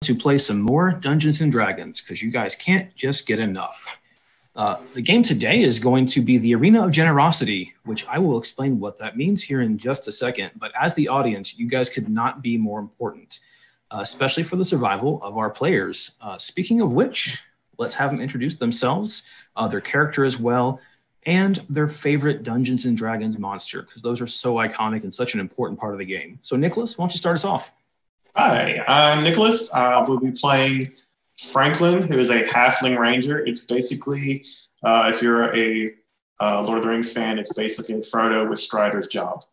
to play some more Dungeons and Dragons because you guys can't just get enough. The game today is going to be the Arena of Generosity, which I will explain what that means here in just a second. But as the audience, you guys could not be more important, especially for the survival of our players. Speaking of which, let's have them introduce themselves, their character as well, and their favorite Dungeons and Dragons monster, because those are so iconic and such an important part of the game. So Nicholas, why don't you start us off? Hi, I'm Nicholas. We'll be playing Franklin, who is a halfling ranger. It's basically, if you're a Lord of the Rings fan, it's basically Frodo with Strider's job.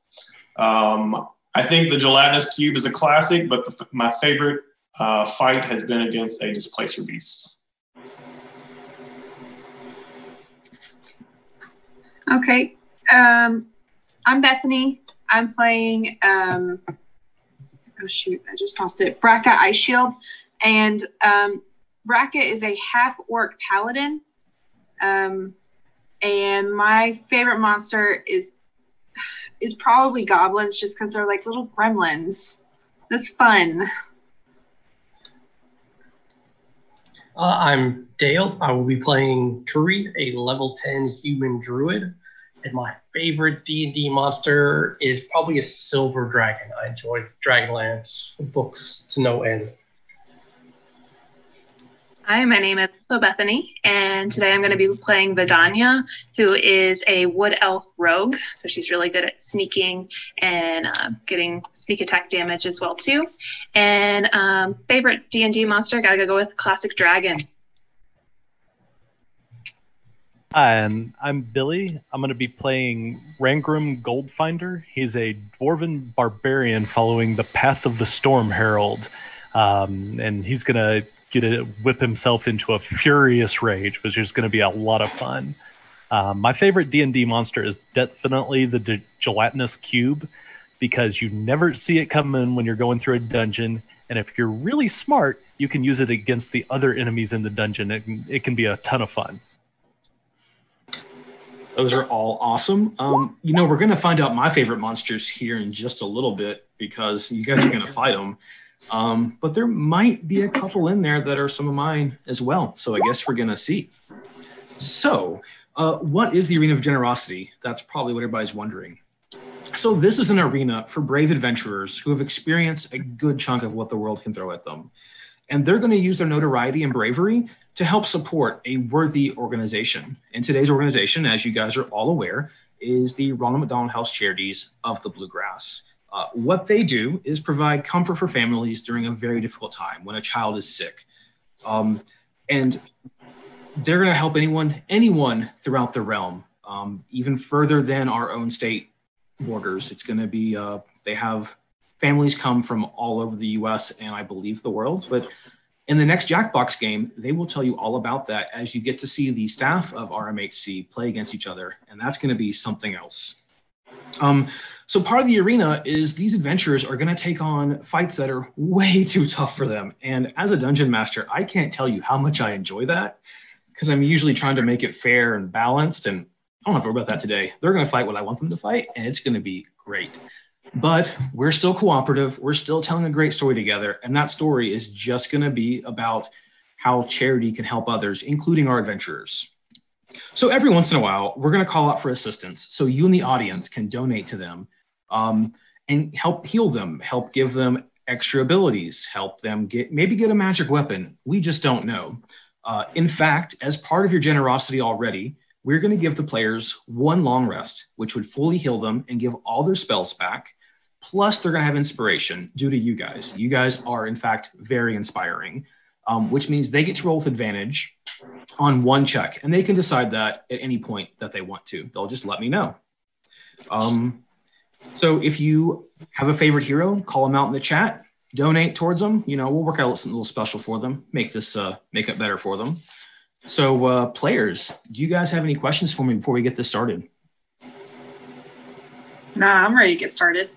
I think the gelatinous cube is a classic, but my favorite fight has been against a displacer beast. Okay, I'm Bethany. I'm playing, oh shoot, I just lost it, Braca Ice Shield. And Braca is a half-orc paladin. And my favorite monster is probably goblins, just because they're like little gremlins. That's fun. I'm Dale. I will be playing Turi, a level 10 human druid. And my favorite D&D monster is probably a silver dragon. I enjoy Dragonlance books to no end. Hi, my name is Bethany, and today I'm going to be playing Vidania, who is a wood elf rogue. So she's really good at sneaking and getting sneak attack damage as well too. And favorite D&D monster, gotta go with classic dragon. Hi, and I'm Billy. I'm going to be playing Rangrim Goldfinder. He's a dwarven barbarian following the path of the Storm Herald, and he's going to whip himself into a furious rage, which is going to be a lot of fun. My favorite D&D monster is definitely the gelatinous cube, because you never see it coming when you're going through a dungeon, and if you're really smart, you can use it against the other enemies in the dungeon. It can be a ton of fun. Those are all awesome. We're going to find out my favorite monsters here in just a little bit, because you guys are going to fight them. But there might be a couple in there that are some of mine as well. So I guess we're going to see. So what is the Arena of Generosity? That's probably what everybody's wondering. So this is an arena for brave adventurers who have experienced a good chunk of what the world can throw at them. And they're going to use their notoriety and bravery to help support a worthy organization. And today's organization, as you guys are all aware, is the Ronald McDonald House Charities of the Bluegrass. What they do is provide comfort for families during a very difficult time when a child is sick. And they're going to help anyone throughout the realm, even further than our own state borders. It's going to be, they have families come from all over the US and I believe the world. But in the next Jackbox game, they will tell you all about that as you get to see the staff of RMHC play against each other. And that's going to be something else. So part of the arena is these adventurers are going to take on fights that are way too tough for them. And as a dungeon master, I can't tell you how much I enjoy that, because I'm usually trying to make it fair and balanced. And I don't have to worry about that today. They're going to fight what I want them to fight, and it's going to be great. But we're still cooperative. We're still telling a great story together. And that story is just going to be about how charity can help others, including our adventurers. So every once in a while, we're going to call out for assistance so you and the audience can donate to them and help heal them, help give them extra abilities, help them maybe get a magic weapon. We just don't know. In fact, as part of your generosity already, we're going to give the players one long rest, which would fully heal them and give all their spells back. Plus, they're going to have inspiration due to you guys. You guys are, in fact, very inspiring, which means they get to roll with advantage on one check, and they can decide that at any point that they want to. They'll just let me know. So if you have a favorite hero, call them out in the chat, donate towards them. We'll work out something a little special for them, make it better for them. So players, do you guys have any questions for me before we get this started? Nah, I'm ready to get started.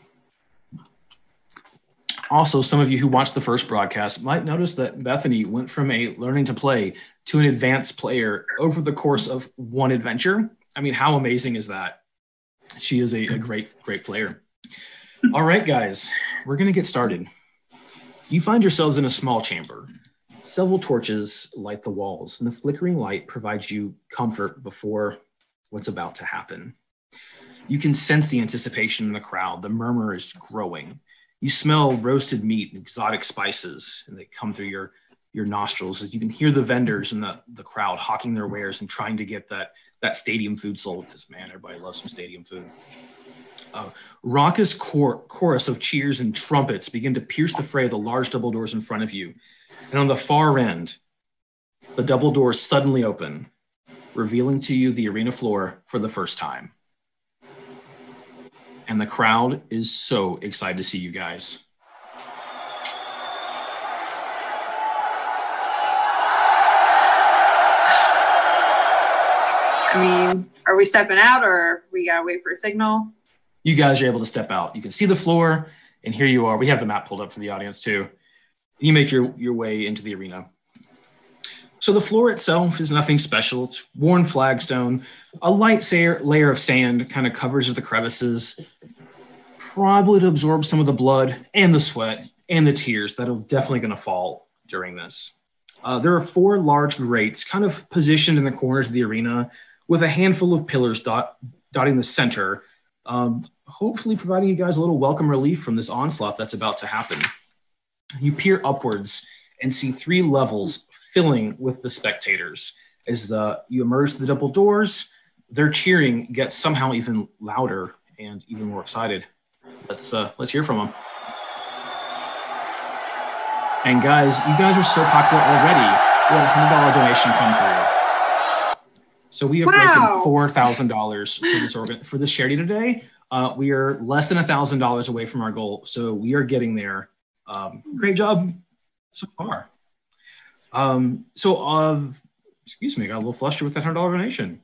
Also, some of you who watched the first broadcast might notice that Bethany went from a learning to play to an advanced player over the course of one adventure. I mean, how amazing is that? She is a great player. All right, guys, we're going to get started. You find yourselves in a small chamber. Several torches light the walls, and the flickering light provides you comfort before what's about to happen. You can sense the anticipation in the crowd. The murmur is growing. You smell roasted meat and exotic spices, and they come through your nostrils as you can hear the vendors in the crowd hawking their wares and trying to get that stadium food sold, because, man, everybody loves some stadium food. Raucous chorus of cheers and trumpets begin to pierce the fray of the large double doors in front of you. And on the far end, the double doors suddenly open, revealing to you the arena floor for the first time. And the crowd is so excited to see you guys. I mean, are we stepping out or we gotta wait for a signal? You guys are able to step out. You can see the floor, and here you are. We have the map pulled up for the audience too. You make your way into the arena. So the floor itself is nothing special. It's worn flagstone. A light layer of sand kind of covers the crevices, probably to absorb some of the blood and the sweat and the tears that are definitely going to fall during this. There are 4 large grates kind of positioned in the corners of the arena with a handful of pillars dotting the center, hopefully providing you guys a little welcome relief from this onslaught that's about to happen. You peer upwards and see 3 levels filling with the spectators. As you emerge the double doors, their cheering gets somehow even louder and even more excited. Let's hear from them. And guys, you guys are so popular already. We had a $100 donation come through. So we have broken $4,000 for this charity today. We are less than $1,000 away from our goal, so we are getting there. Great job so far. Excuse me, I got a little flustered with that $100 donation.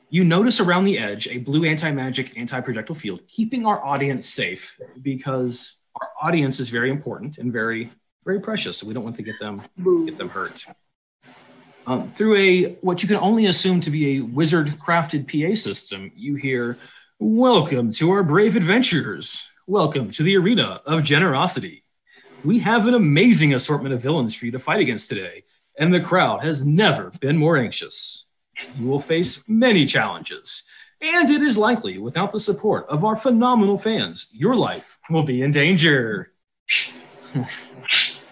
You notice around the edge a blue anti-magic, anti-projectile field, keeping our audience safe, because our audience is very important and very, very precious. So we don't want to get them hurt. Through what you can only assume to be a wizard-crafted PA system, you hear, "Welcome to our brave adventurers. Welcome to the arena of generosity. We have an amazing assortment of villains for you to fight against today, and the crowd has never been more anxious. You will face many challenges, and it is likely, without the support of our phenomenal fans, your life will be in danger."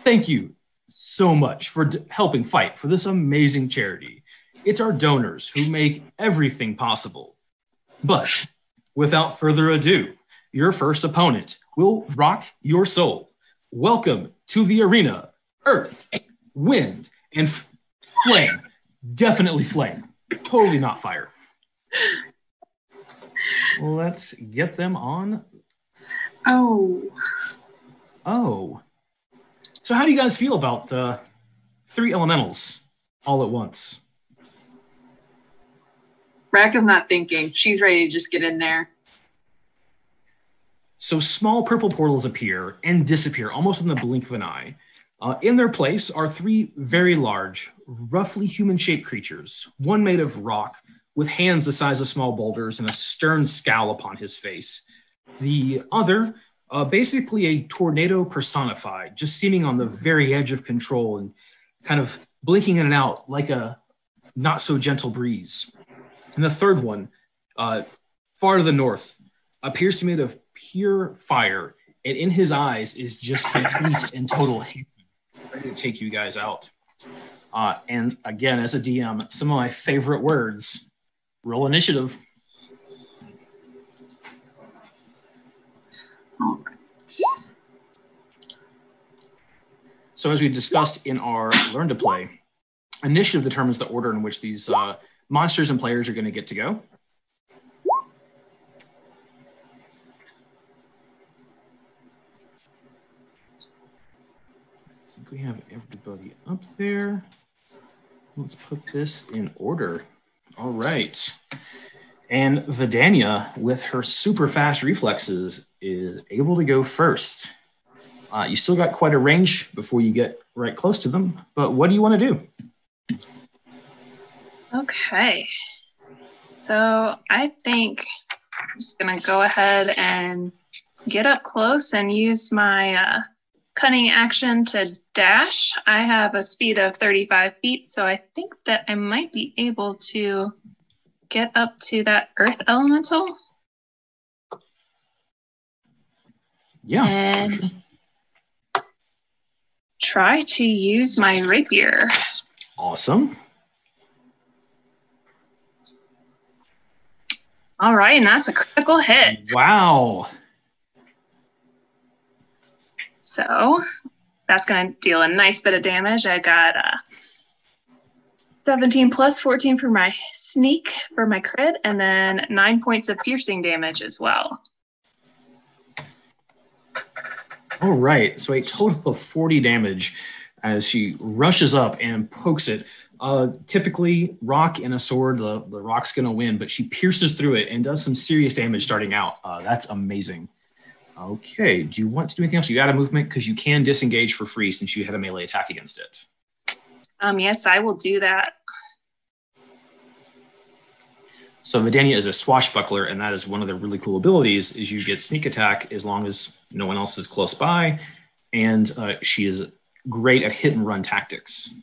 Thank you so much for helping fight for this amazing charity. It's our donors who make everything possible. But without further ado, your first opponent will rock your soul. Welcome to the arena, Earth, Wind, and Flame. Definitely flame. Totally not fire. Let's get them on. Oh. So how do you guys feel about 3 elementals all at once? Racka's not thinking. She's ready to just get in there. So small purple portals appear and disappear almost in the blink of an eye. In their place are 3 very large, roughly human-shaped creatures, one made of rock with hands the size of small boulders and a stern scowl upon his face. The other, basically a tornado personified, just seeming on the very edge of control and kind of blinking in and out like a not-so-gentle breeze. And the third one, far to the north, appears to be made of pure fire, and in his eyes is just complete and total hate, ready to take you guys out. And again, as a DM, some of my favorite words: roll initiative. All right. So as we discussed in our Learn to Play, initiative determines the order in which these monsters and players are going to get to go. I think we have everybody up there. Let's put this in order. All right. And Vidania, with her super fast reflexes, is able to go first. You still got quite a range before you get right close to them, but what do you want to do? Okay. So I think I'm just going to go ahead and get up close and use my cunning action to dash. I have a speed of 35 feet, so I think that I might be able to get up to that earth elemental. Yeah. And for sure. try to use my rapier. Awesome. All right, and that's a critical hit. Wow. So that's going to deal a nice bit of damage. I got 17 plus 14 for my sneak for my crit, and then 9 points of piercing damage as well. All right, so a total of 40 damage as she rushes up and pokes it. Typically, rock and a sword, the rock's going to win, but she pierces through it and does some serious damage starting out. That's amazing. Okay, do you want to do anything else? You got a movement because you can disengage for free since you had a melee attack against it. Yes, I will do that. So Vidania is a swashbuckler, and that is one of the really cool abilities is you get sneak attack as long as no one else is close by, and she is great at hit and run tactics.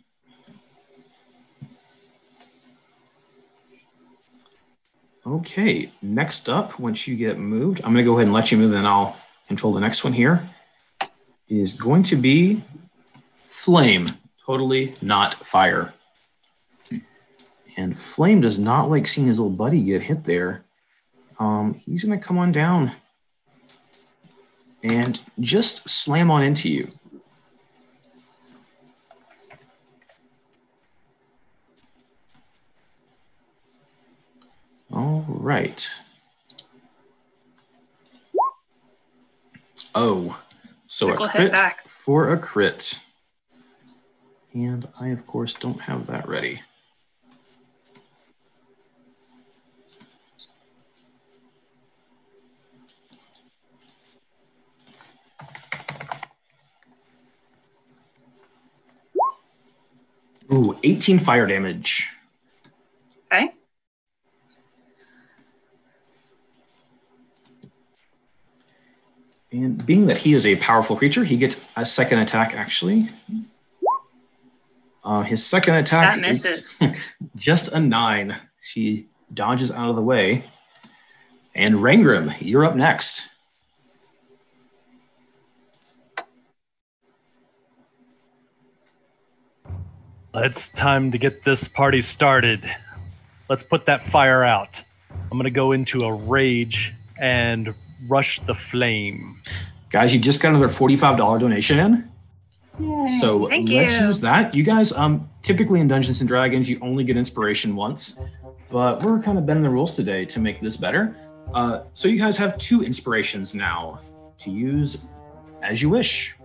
Okay, next up, once you get moved, I'm going to go ahead and let you move, and then I'll control the next one here, is going to be Flame, totally not fire. And Flame does not like seeing his little buddy get hit there. He's going to come on down and just slam on into you. All right. Oh, so a crit for a crit. And I, of course, don't have that ready. Ooh, 18 fire damage. Okay. And being that he is a powerful creature, he gets a second attack, actually. His second attack that misses. is just a 9. She dodges out of the way. And Rangram, you're up next. It's time to get this party started. Let's put that fire out. I'm going to go into a rage and rush the flame. Guys, you just got another $45 donation in. Yay. So Thank let's you. use that. You guys, typically in Dungeons and Dragons, you only get inspiration once, but we're kind of bending the rules today to make this better. So you guys have 2 inspirations now to use as you wish.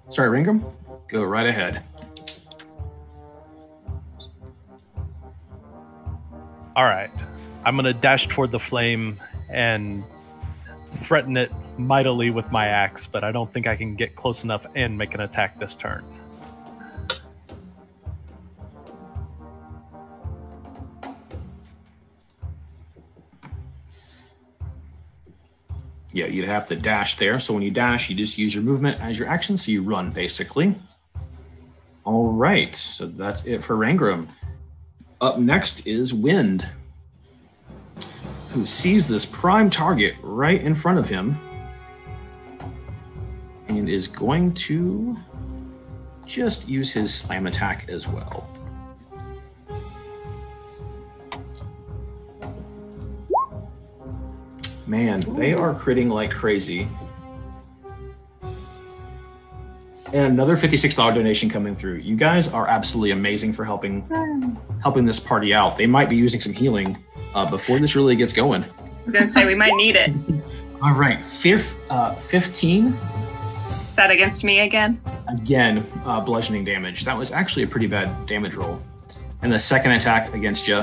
Sorry, Rangram, go right ahead. All right. I'm going to dash toward the flame and threaten it mightily with my axe, but I don't think I can get close enough and make an attack this turn. Yeah, you'd have to dash there. So when you dash, you just use your movement as your action, so you run, basically. All right, so that's it for Rangram. Up next is Wind, who sees this prime target right in front of him and is going to just use his slam attack as well. Man, they are critting like crazy. And another $56 donation coming through. You guys are absolutely amazing for helping this party out. They might be using some healing before this really gets going. I was going to say, we might need it. All right, 15. Is that against me again? Again, bludgeoning damage. That was actually a pretty bad damage roll. And the second attack against you.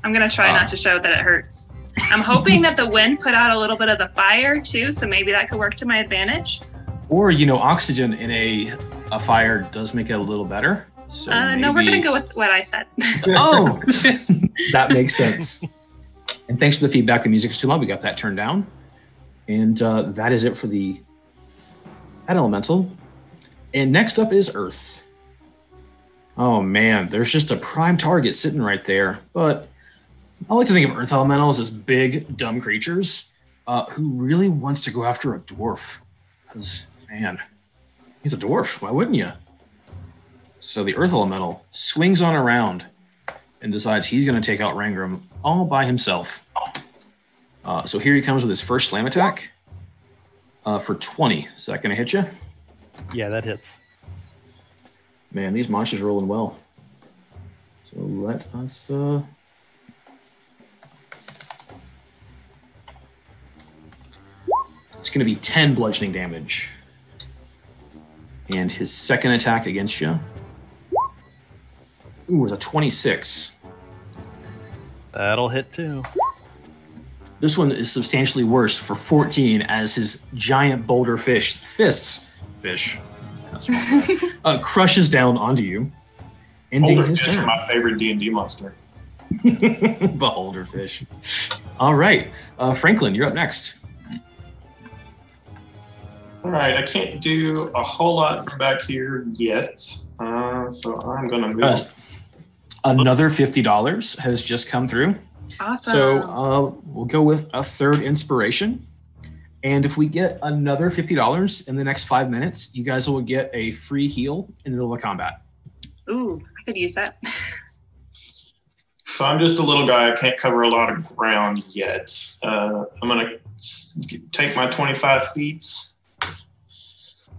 I'm going to try not to show that it hurts. I'm hoping that the wind put out a little bit of the fire too, so maybe that could work to my advantage. Or, oxygen in a fire does make it a little better. So no, we're going to go with what I said. Oh, that makes sense. And thanks for the feedback. The music is too loud. We got that turned down. And that is it for that elemental. And next up is Earth. Oh man, there's just a prime target sitting right there. But I like to think of Earth elementals as big, dumb creatures who really wants to go after a dwarf. Because, man, he's a dwarf. Why wouldn't you? So the Earth elemental swings on around and decides he's going to take out Rangram all by himself. So here he comes with his first slam attack for 20. Is that going to hit you? Yeah, that hits. Man, these monsters are rolling well. So let us... It's going to be 10 bludgeoning damage. And his second attack against you. Ooh, it's a 26. That'll hit too. This one is substantially worse for 14 as his giant boulder fists crushes down onto you, ending his Boulderfish turn. are my favorite D&D monster. Beholder fish. All right, Franklin, you're up next. All right, I can't do a whole lot from back here yet, so I'm going to move. Another $50 has just come through. Awesome. So we'll go with a third inspiration. And if we get another $50 in the next 5 minutes, you guys will get a free heal in the middle of combat. Ooh, I could use that. So I'm just a little guy. I can't cover a lot of ground yet. I'm going to take my 25 feet.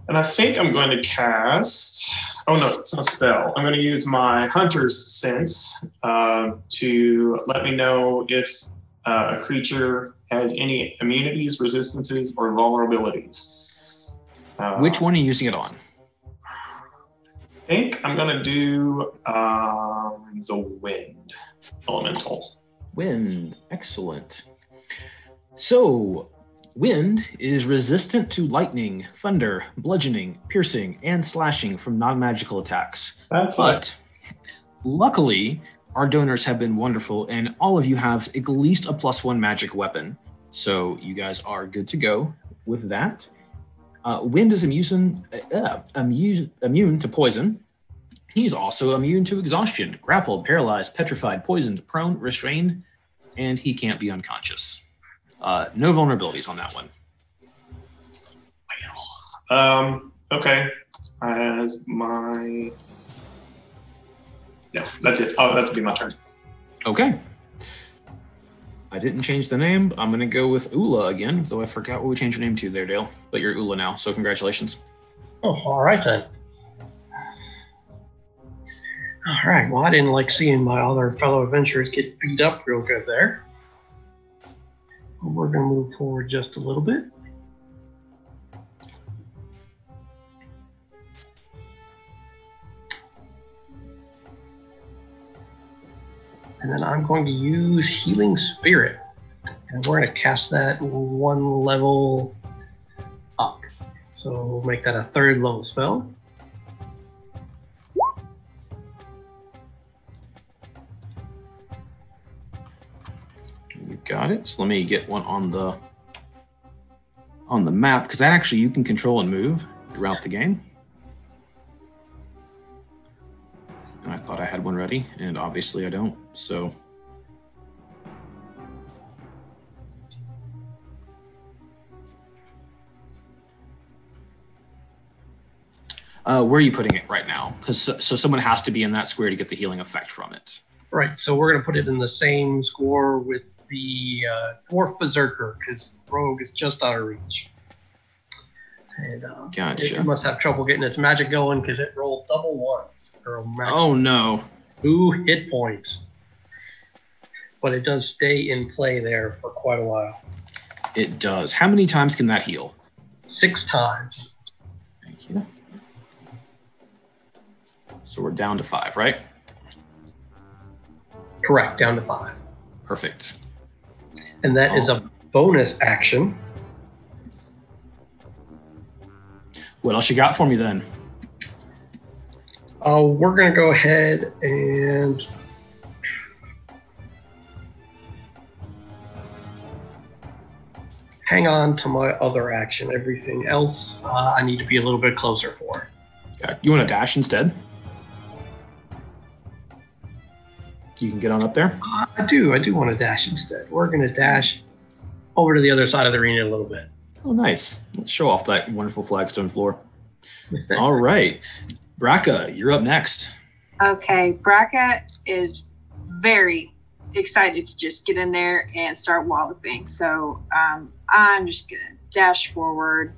And I think I'm going to cast... Oh, no, it's not a spell. I'm going to use my Hunter's Sense to let me know if a creature has any immunities, resistances, or vulnerabilities. Which one are you using it on? I think I'm going to do the Wind Elemental. Wind. Excellent. So, Wind is resistant to lightning, thunder, bludgeoning, piercing, and slashing from non-magical attacks. That's what. But luckily, our donors have been wonderful, and all of you have at least a +1 magic weapon. So you guys are good to go with that. Wind is immune to poison. He's also immune to exhaustion, grappled, paralyzed, petrified, poisoned, prone, restrained, and he can't be unconscious. No vulnerabilities on that one. Okay. As my... No, that's it. Oh, that'll be my turn. Okay. I didn't change the name. I'm going to go with Ula again, though I forgot what we changed your name to there, Dale. But you're Ula now, so congratulations. Oh, all right then. All right. Well, I didn't like seeing my other fellow adventurers get beat up real good there. We're going to move forward just a little bit. And then I'm going to use Healing Spirit. And we're going to cast that 1 level up. So we'll make that a 3rd level spell. You got it. So let me get one on the map, because that actually you can control and move throughout the game. And I thought I had one ready, and obviously I don't. So where are you putting it right now? Because so someone has to be in that square to get the healing effect from it. Right, so we're going to put it in the same score with the Dwarf Berserker, because Rogue is just out of reach. And Gotcha. it must have trouble getting its magic going because it rolled double ones. Oh no. 2 hit points. But it does stay in play there for quite a while. It does. How many times can that heal? 6 times. Thank you. So we're down to 5, right? Correct, down to 5. Perfect. And that is a bonus action. What else you got for me then? We're going to go ahead and hang on to my other action. Everything else, I need to be a little bit closer for. Yeah. You want to dash instead? You can get on up there. I do want to dash instead. We're going to dash over to the other side of the arena a little bit. Oh, nice. Let's show off that wonderful flagstone floor. All right. Braca, you're up next. Okay, Braca is very excited to just get in there and start walloping. So I'm just going to dash forward.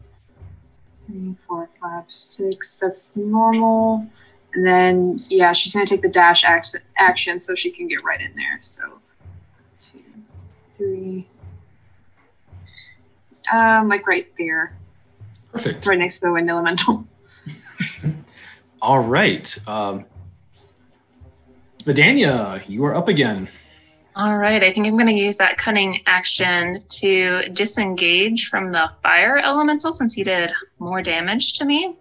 3, 4, 5, 6. That's normal. And then, yeah, she's going to take the dash action so she can get right in there. So 2, 3. Like right there. Perfect. Right next to the wind elemental. All right. Vidania, you are up again. All right, I think I'm going to use that cunning action to disengage from the fire elemental since he did more damage to me.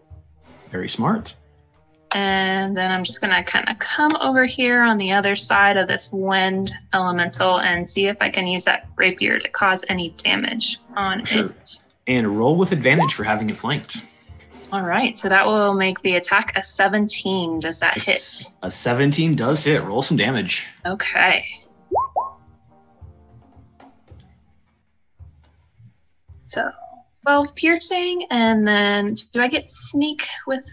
Very smart. And then I'm just going to kind of come over here on the other side of this wind elemental and see if I can use that rapier to cause any damage on it. And roll with advantage for having it flanked. All right, so that will make the attack a 17. Does that hit? A 17 does hit. Roll some damage. Okay. So 12 piercing, and then do I get sneak with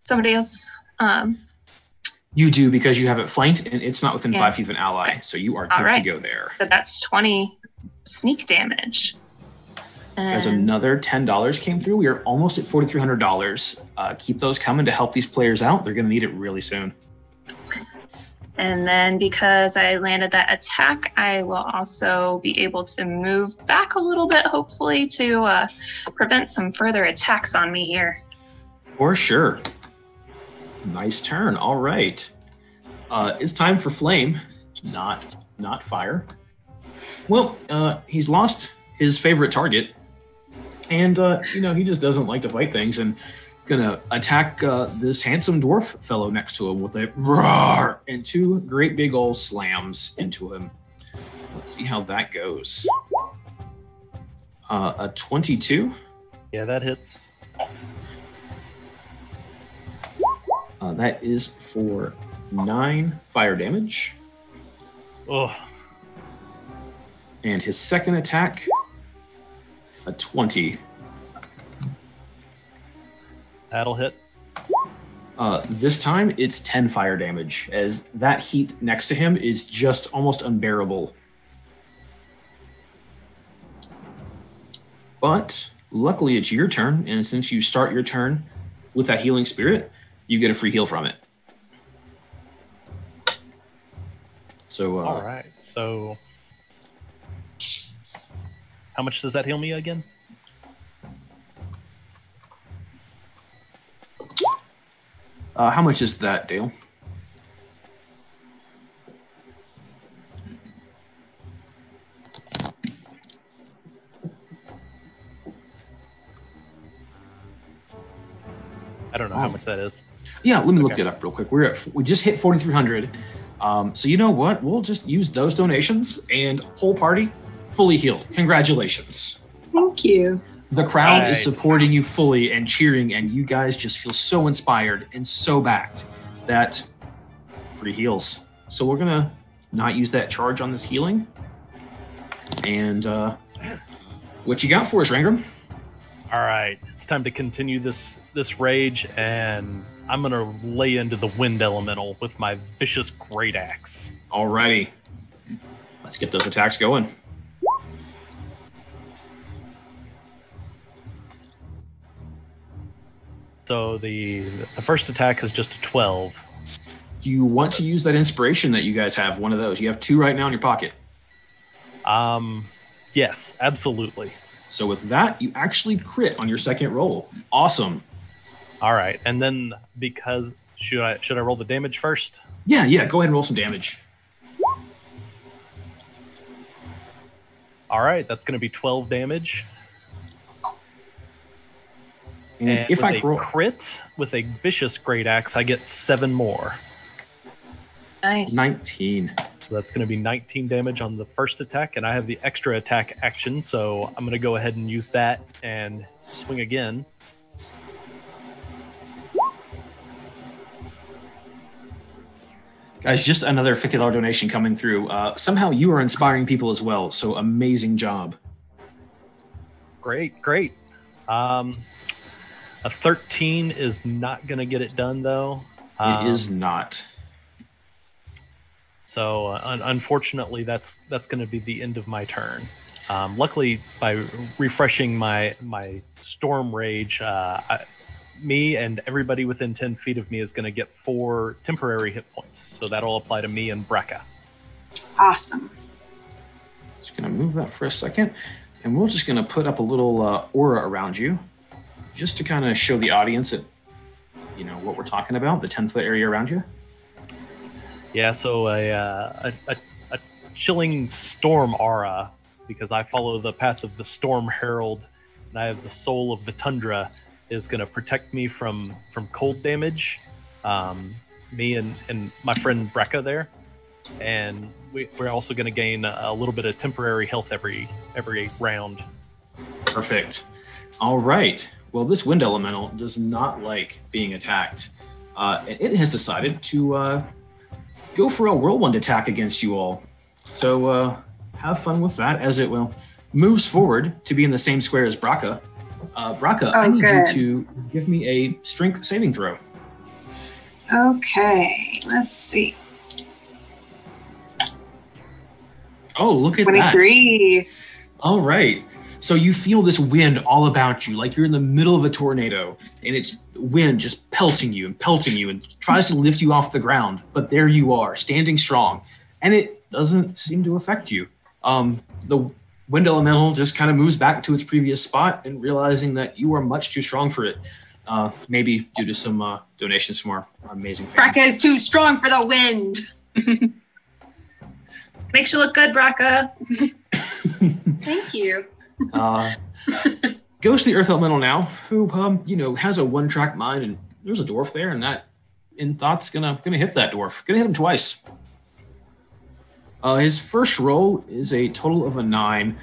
somebody else? You do, because you have it flanked and it's not within 5 feet of an ally. Okay. So you are good to go there. So that's 20 sneak damage. As another $10 came through, we are almost at $4,300. Keep those coming to help these players out. They're going to need it really soon. And then because I landed that attack, I will also be able to move back a little bit, hopefully, to prevent some further attacks on me here. For sure. Nice turn. All right. It's time for Flame, not Fire. Well, he's lost his favorite target. And, he just doesn't like to fight things, and gonna attack this handsome dwarf fellow next to him with a roar and 2 great big old slams into him. Let's see how that goes. A 22. Yeah, that hits. That is for 9 fire damage. Oh. And his second attack, a 20. That'll hit. This time it's 10 fire damage, as that heat next to him is just almost unbearable. But luckily it's your turn, and since you start your turn with that healing spirit, you get a free heal from it. So all right. So how much does that heal me again? How much is that, Dale? I don't know how much that is. Yeah, let me look it up real quick. We just hit 4,300. So you know what? We'll just use those donations, and whole party fully healed. Congratulations. Thank you. The crowd is supporting you fully and cheering, and you guys just feel so inspired and so backed that free heals. So we're gonna not use that charge on this healing. And what you got for us, Rangram? All right, it's time to continue this rage, and I'm gonna lay into the wind elemental with my vicious great axe. Alrighty, let's get those attacks going. So the first attack is just a 12. You want to use that inspiration that you guys have, one of those. You have 2 right now in your pocket. Yes, absolutely. So with that, you actually crit on your second roll. Awesome. All right, and then because should I roll the damage first? Yeah. Go ahead and roll some damage. All right, that's going to be 12 damage. And if I crit with a vicious great axe, I get 7 more. Nice. 19. So that's going to be 19 damage on the first attack, and I have the extra attack action, so I'm going to go ahead and use that and swing again. Guys, just another $50 donation coming through. Somehow you are inspiring people as well, so amazing job. Great. A 13 is not going to get it done, though. It is not. So unfortunately, that's going to be the end of my turn. Luckily, by refreshing my Storm Rage, me and everybody within 10 feet of me is going to get 4 temporary hit points. So that'll apply to me and Brecca. Awesome. Just going to move that for a second. And we're just going to put up a little aura around you just to kind of show the audience that, you know, what we're talking about, the 10-foot area around you. Yeah, so a chilling storm aura, because I follow the path of the Storm Herald, and I have the soul of the tundra, is going to protect me from cold damage. Me and my friend Brecca there, and we're also going to gain a little bit of temporary health every round. Perfect. All right. Well, this wind elemental does not like being attacked. It has decided to go for a whirlwind attack against you all. So have fun with that, as it will moves forward to be in the same square as Brecca. Brecca, I need you to give me a strength saving throw. Okay, let's see. Oh, look at 23. that. All right. So you feel this wind all about you, like you're in the middle of a tornado, and it's wind just pelting you and tries to lift you off the ground. But there you are, standing strong, and it doesn't seem to affect you. The wind elemental just kind of moves back to its previous spot, and realizing that you are much too strong for it. Maybe due to some donations from our amazing fans. Brecca is too strong for the wind. Makes you look good, Brecca. Thank you. Goes to the Earth Elemental now, who has a one-track mind, and there's a dwarf there, and that in thought's gonna hit that dwarf. Gonna hit him twice. His first roll is a total of a 9,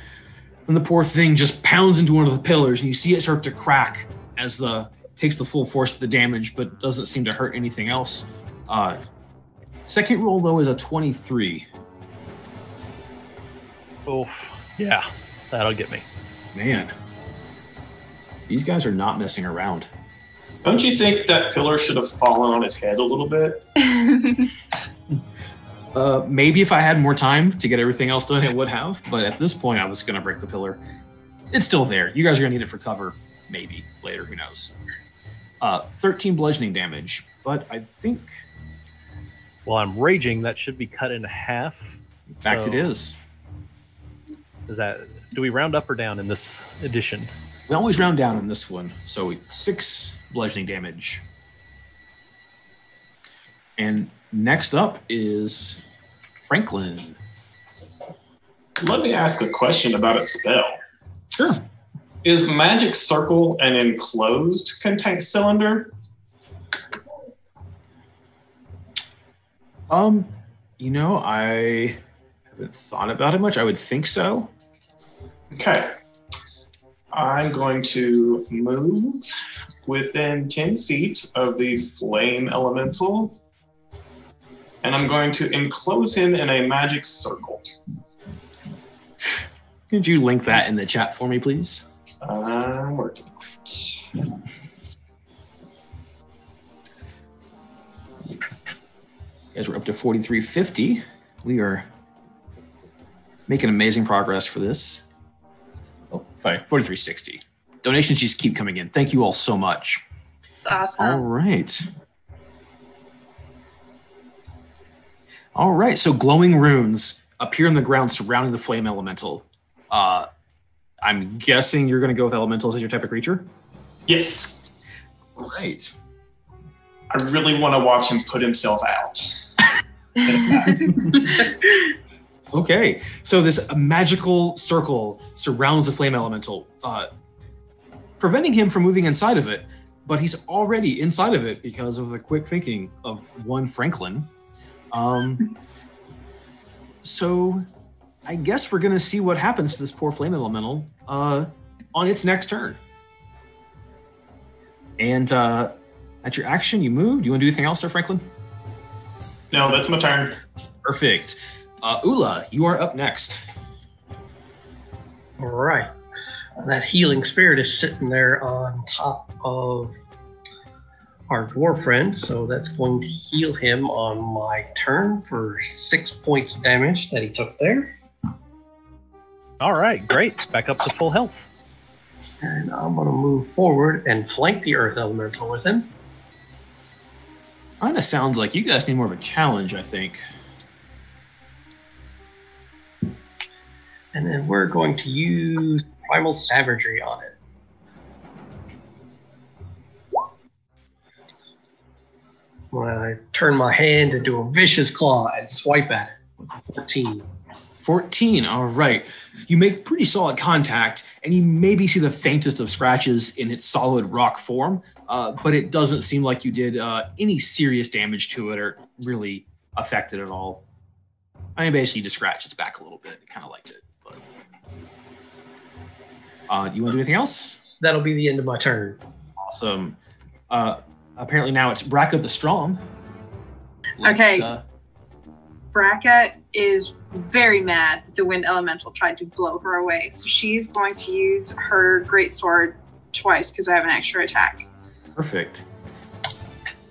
and the poor thing just pounds into one of the pillars, and you see it start to crack as takes the full force of the damage, but doesn't seem to hurt anything else. Second roll though is a 23. Oof. Yeah, that'll get me. Man, these guys are not messing around. Don't you think that pillar should have fallen on his head a little bit? Maybe if I had more time to get everything else done, it would have. But at this point, I was going to break the pillar. It's still there. You guys are going to need it for cover. Maybe later. Who knows? 13 bludgeoning damage. But I think... Well, I'm raging. That should be cut in half. In fact, it is. Do we round up or down in this edition? We always round down in this one. So 6 bludgeoning damage. And next up is Franklin. Let me ask a question about a spell. Sure. Is Magic Circle an enclosed contained cylinder? I haven't thought about it much. I would think so. Okay. I'm going to move within 10 feet of the flame elemental, and I'm going to enclose him in a magic circle. Could you link that in the chat for me, please? I'm working on it. As we're up to 4350, we are making amazing progress for this. Oh, sorry, 4360. Donations just keep coming in. Thank you all so much. Awesome. All right, so glowing runes appear in the ground surrounding the flame elemental. I'm guessing you're going to go with elementals as your type of creature? Yes. Right. I really want to watch him put himself out. Okay, so this magical circle surrounds the flame elemental, preventing him from moving inside of it, but he's already inside of it because of the quick thinking of one Franklin. So I guess we're going to see what happens to this poor flame elemental on its next turn. And at your action, you move. Do you want to do anything else there, Franklin? No, that's my turn. Perfect. Ula, you are up next. All right. That healing spirit is sitting there on top of our dwarf friend, so that's going to heal him on my turn for 6 points of damage that he took there. All right, great. Back up to full health. And I'm going to move forward and flank the earth elemental with him. Kind of sounds like you guys need more of a challenge, I think. And then we're going to use primal savagery on it. When I turn my hand to do a vicious claw and swipe at it with 14. 14, all right. You make pretty solid contact, and you maybe see the faintest of scratches in its solid rock form, but it doesn't seem like you did any serious damage to it or really affected it at all. I mean, basically, you just scratched its back a little bit. It kind of liked it. But you want to do anything else? That'll be the end of my turn. Awesome. Apparently now it's Braca the Strong. Okay. Braca is very mad that the wind elemental tried to blow her away. So she's going to use her greatsword twice because I have an extra attack. Perfect.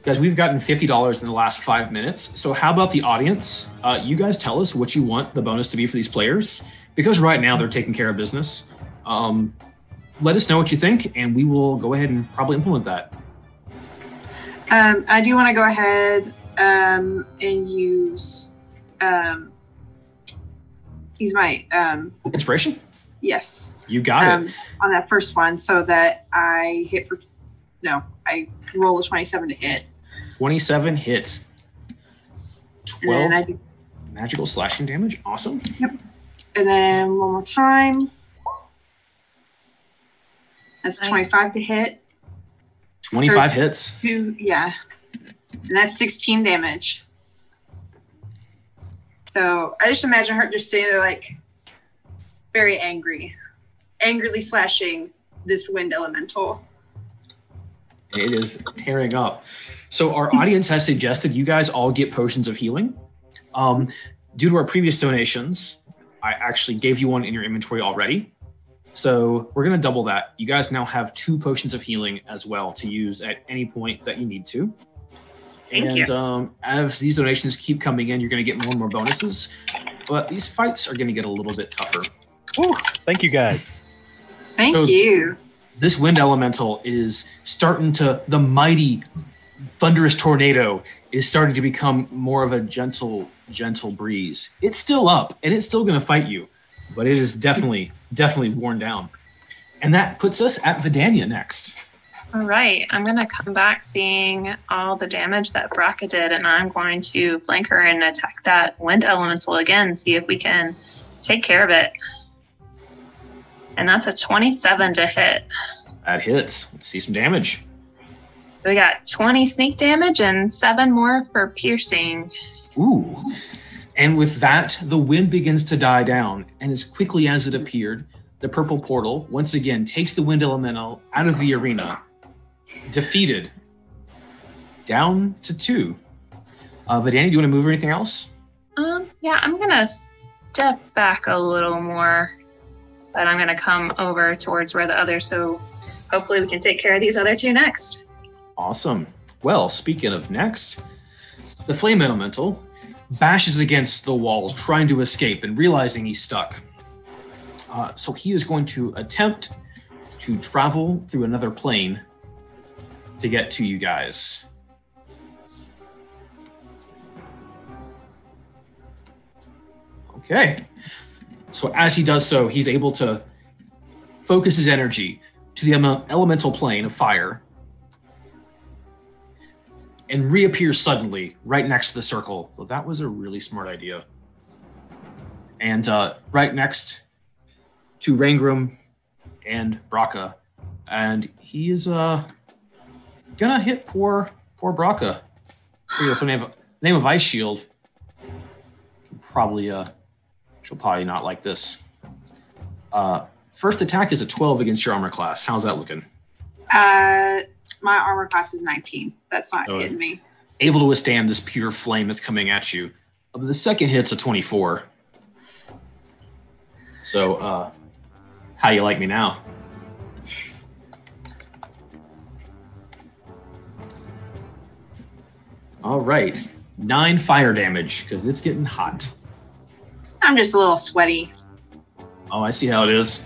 Guys, we've gotten $50 in the last 5 minutes. So how about the audience? You guys tell us what you want the bonus to be for these players. Because right now they're taking care of business. Let us know what you think, and we will go ahead and probably implement that. I do want to go ahead and use my Inspiration? yes. You got it. On that first one, so that I roll a 27 to hit. 27 hits. 12 And then I do, magical slashing damage. Awesome. yep. And then one more time. That's Nice. 25 to hit. 25 hits. Yeah. And that's 16 damage. So I just imagine her just sitting there like very angrily slashing this wind elemental. It is tearing up. So our audience has suggested you guys all get potions of healing. Due to our previous donations, I actually gave you one in your inventory already. So we're going to double that. You guys now have 2 potions of healing as well to use at any point that you need to. Thank you. As these donations keep coming in, you're going to get more and more bonuses. But these fights are going to get a little bit tougher. Woo, thank you guys. Thank you. This wind elemental is starting to, the mighty thunderous tornado is starting to become more of a gentle breeze. It's still up, and it's still going to fight you, but it is definitely worn down. And that puts us at Vidania next. All right, I'm going to come back seeing all the damage that Braca did, and I'm going to flank her and attack that wind elemental again, see if we can take care of it. And that's a 27 to hit. That hits. Let's see some damage. So we got 20 sneak damage and 7 more for piercing. Ooh. And with that, the wind begins to die down, and as quickly as it appeared, the purple portal once again takes the wind elemental out of the arena. Defeated. Down to 2. Vidania, do you want to move or anything else? Yeah, I'm gonna step back a little more, but I'm gonna come over towards where the others, so hopefully we can take care of these other 2 next. Awesome. Well, speaking of next, the flame elemental bashes against the wall, trying to escape and realizing he's stuck. So he is going to attempt to travel through another plane to get to you guys. Okay. So as he does so, he's able to focus his energy to the elemental plane of fire and reappears suddenly right next to the circle. Well, that was a really smart idea. And right next to Rangram and Braca. And he is gonna hit poor Braca. Here, with the name of Ice Shield. Probably She'll probably not like this. First attack is a 12 against your armor class. How's that looking? My armor class is 19. That's not hitting me. Able to withstand this pure flame that's coming at you. The second hit's a 24. So, how you like me now? All right. 9 fire damage, because it's getting hot. I'm just a little sweaty. Oh, I see how it is.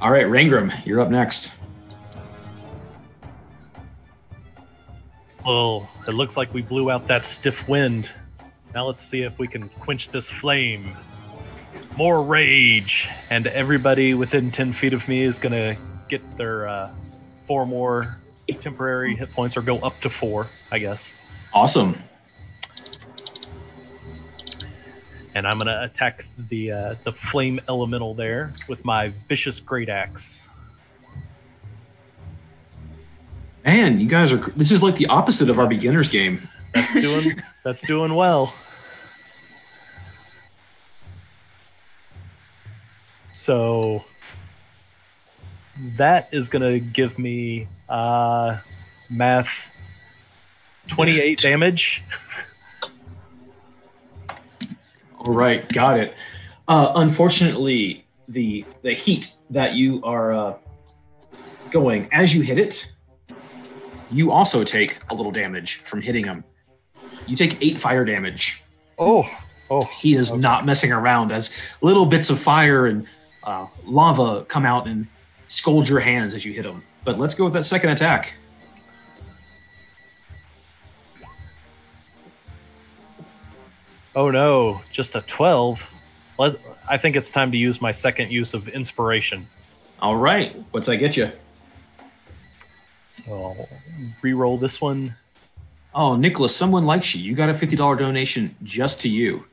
All right, Rangram, you're up next. Well, it looks like we blew out that stiff wind. Now let's see if we can quench this flame. More rage. And everybody within 10 feet of me is going to get their 4 more temporary hit points, or go up to 4, I guess. Awesome. And I'm going to attack the flame elemental there with my vicious great axe. Man, you guys are. This is like the opposite of our beginner's game. That's doing well. So that is going to give me math 28 damage. All right, got it. Unfortunately, the heat that you are going as you hit it, you also take a little damage from hitting him. You take 8 fire damage. Oh, he is not messing around as little bits of fire and lava come out and scold your hands as you hit him. But let's go with that second attack. Oh no, just a 12. I think it's time to use my second use of inspiration. All right, what's that get you? So I'll re-roll this one. Oh, Nicholas, someone likes you. You got a $50 donation just to you.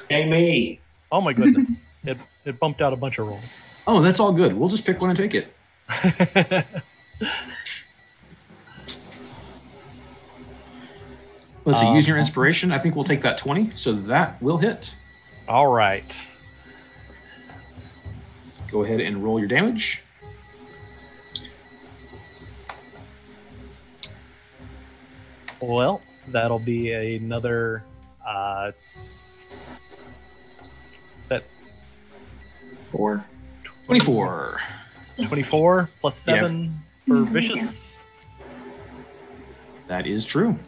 Hey, me. Oh my goodness. It bumped out a bunch of rolls. Oh, that's all good. We'll just pick one and take it. Let's see, using your inspiration, I think we'll take that 20, so that will hit. All right. Go ahead and roll your damage. Well, that'll be another set 4. 24. 24 plus 7 for vicious. That is true.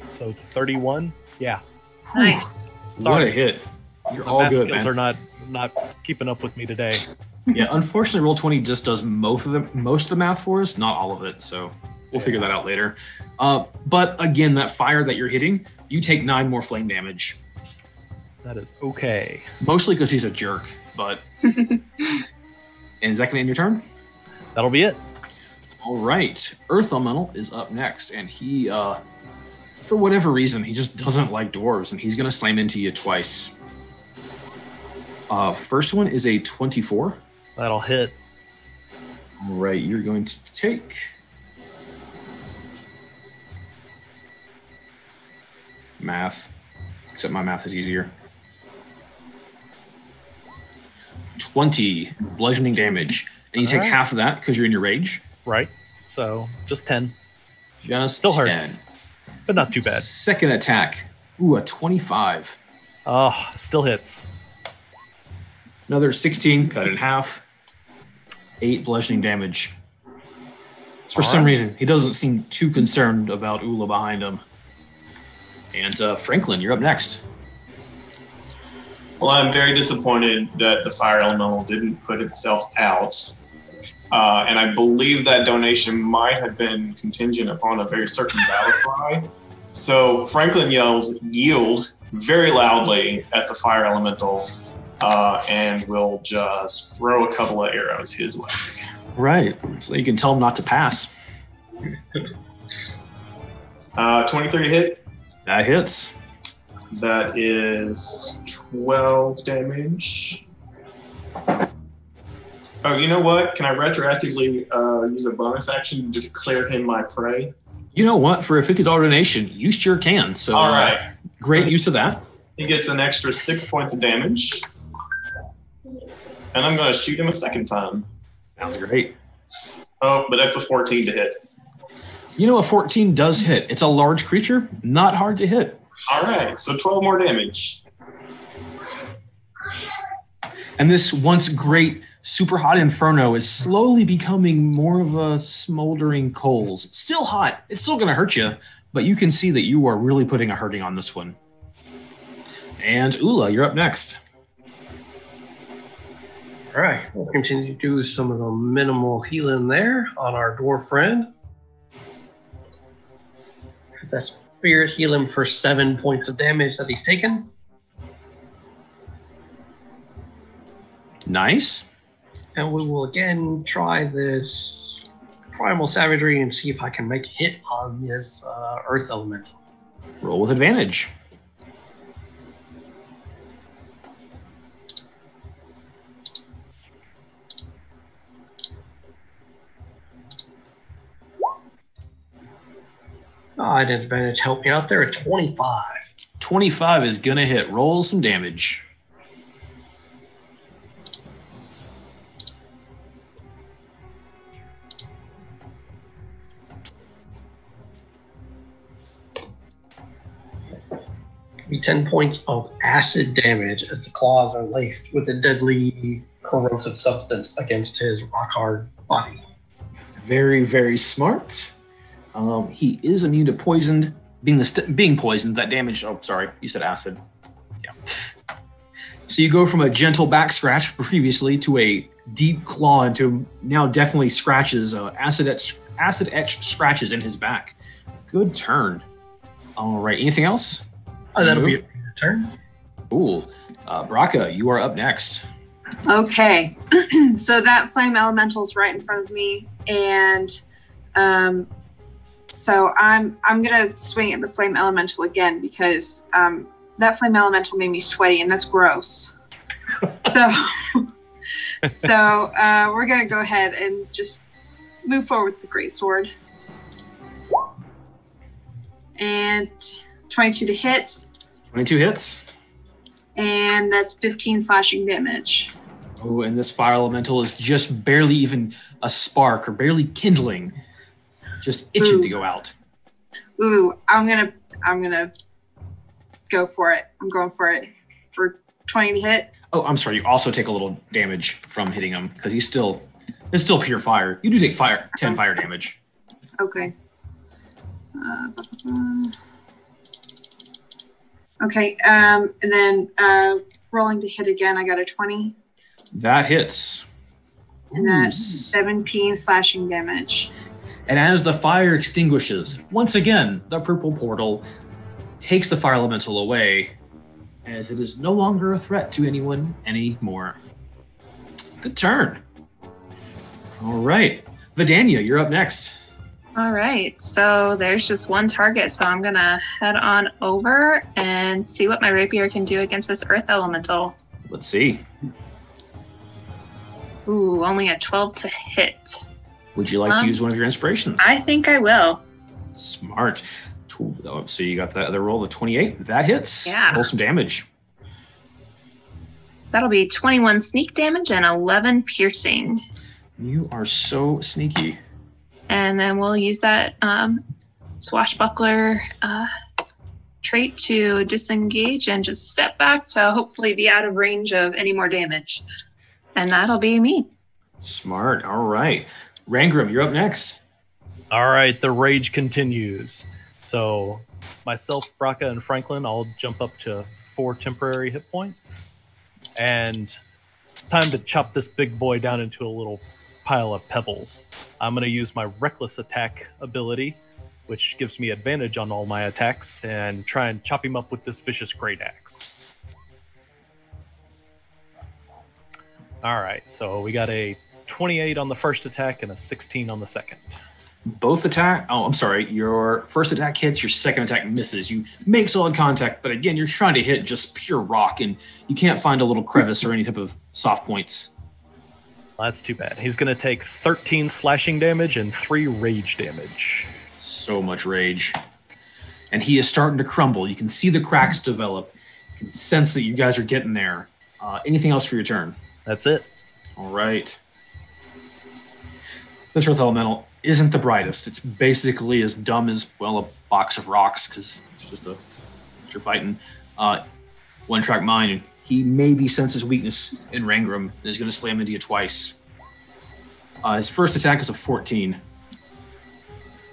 So 31. Yeah. Nice. What a hit. You're all good, man. Skills are not keeping up with me today. Yeah, unfortunately, Roll20 just does most of the math for us, not all of it. So we'll figure that out later. But again, that fire that you're hitting, you take 9 more flame damage. That is okay. Mostly because he's a jerk, but... And is that going to end your turn? That'll be it. All right. Earth Elemental is up next, and he, for whatever reason, he just doesn't like dwarves, and he's going to slam into you twice. First one is a 24. That'll hit. All right, you're going to take... Math. Except my math is easier. 20 bludgeoning damage. And you take half of that because you're in your rage. Right. So just 10. Just still 10. hurts, but not too bad. Second attack. Ooh, a 25. Oh, still hits. Another 16, cut in half. 8 bludgeoning damage. For some reason, he doesn't seem too concerned about Ula behind him. And Franklin, you're up next. Well, I'm very disappointed that the fire elemental didn't put itself out. And I believe that donation might have been contingent upon a very certain battle cry. So Franklin yells, "Yield," very loudly at the fire elemental, and will just throw a couple of arrows his way. Right. So you can tell him not to pass. 23 hit. That hits. That is 12 damage. Oh, you know what? Can I retroactively use a bonus action to declare him my prey? You know what? For a $50 donation, you sure can. So, all right. Great use of that. He gets an extra 6 points of damage. And I'm going to shoot him a second time. Sounds great. Oh, but that's a 14 to hit. You know, a 14 does hit. It's a large creature, not hard to hit. All right, so 12 more damage. And this once great super hot inferno is slowly becoming more of a smoldering coals. Still hot. It's still going to hurt you, but you can see that you are really putting a hurting on this one. And Ula, you're up next. All right, we'll continue to do some of the minimal healing there on our dwarf friend. That spirit heal him for 7 points of damage that he's taken. Nice. And we will again try this primal savagery and see if I can make a hit on this earth elemental. Roll with advantage. I did advantage help me out there at 25. 25 is going to hit. Roll some damage. Be 10 points of acid damage as the claws are laced with a deadly corrosive substance against his rock-hard body. Very, very smart. He is immune to poisoned. Being poisoned, that damage. Oh, sorry, you said acid. Yeah. So you go from a gentle back scratch previously to a deep claw into now definitely scratches, acid etched scratches in his back. Good turn. All right. Anything else? That'll be a turn. Cool. Braca, you are up next. Okay. So that flame elemental's right in front of me, and so I'm gonna swing at the flame elemental again because that flame elemental made me sweaty, and that's gross. So we're gonna go ahead and just move forward with the greatsword. And 22 to hit. 22 hits. And that's 15 slashing damage. Oh, and this fire elemental is just barely even a spark or barely kindling. Just itching to go out. Ooh, I'm gonna go for it. I'm going for it. For 20 to hit. Oh, I'm sorry. You also take a little damage from hitting him because it's still pure fire. You do take 10 fire damage. Okay. Okay, and then rolling to hit again, I got a 20. That hits. And that's 17 slashing damage. And as the fire extinguishes, once again, the purple portal takes the fire elemental away as it is no longer a threat to anyone anymore. Good turn. All right. Vidania, you're up next. All right, so there's just one target, so I'm gonna head on over and see what my rapier can do against this earth elemental. Let's see. Ooh, only a 12 to hit. Would you like to use one of your inspirations? I think I will. Smart. So you got that other roll of 28. That hits. Yeah. Roll some damage. That'll be 21 sneak damage and 11 piercing. You are so sneaky. And then we'll use that swashbuckler trait to disengage and just step back to hopefully be out of range of any more damage. And that'll be me. Smart. All right. Rangram, you're up next. All right, the rage continues. So myself, Braca, and Franklin all jump up to 4 temporary hit points. And it's time to chop this big boy down into a little pile of pebbles. I'm going to use my reckless attack ability, which gives me advantage on all my attacks, and try and chop him up with this vicious great axe. All right, so we got a 28 on the first attack and a 16 on the second. Both attack. Oh, I'm sorry. Your first attack hits, your second attack misses. You make solid contact, but again, you're trying to hit just pure rock, and you can't find a little crevice or any type of soft points. Well, that's too bad. He's going to take 13 slashing damage and 3 rage damage. So much rage. And he is starting to crumble. You can see the cracks develop. You can sense that you guys are getting there. Anything else for your turn? That's it. All right. This Earth Elemental isn't the brightest. It's basically as dumb as, well, a box of rocks, because it's just you're fighting. One-track mind, and he maybe senses weakness in Rangram and is going to slam into you twice. His first attack is a 14.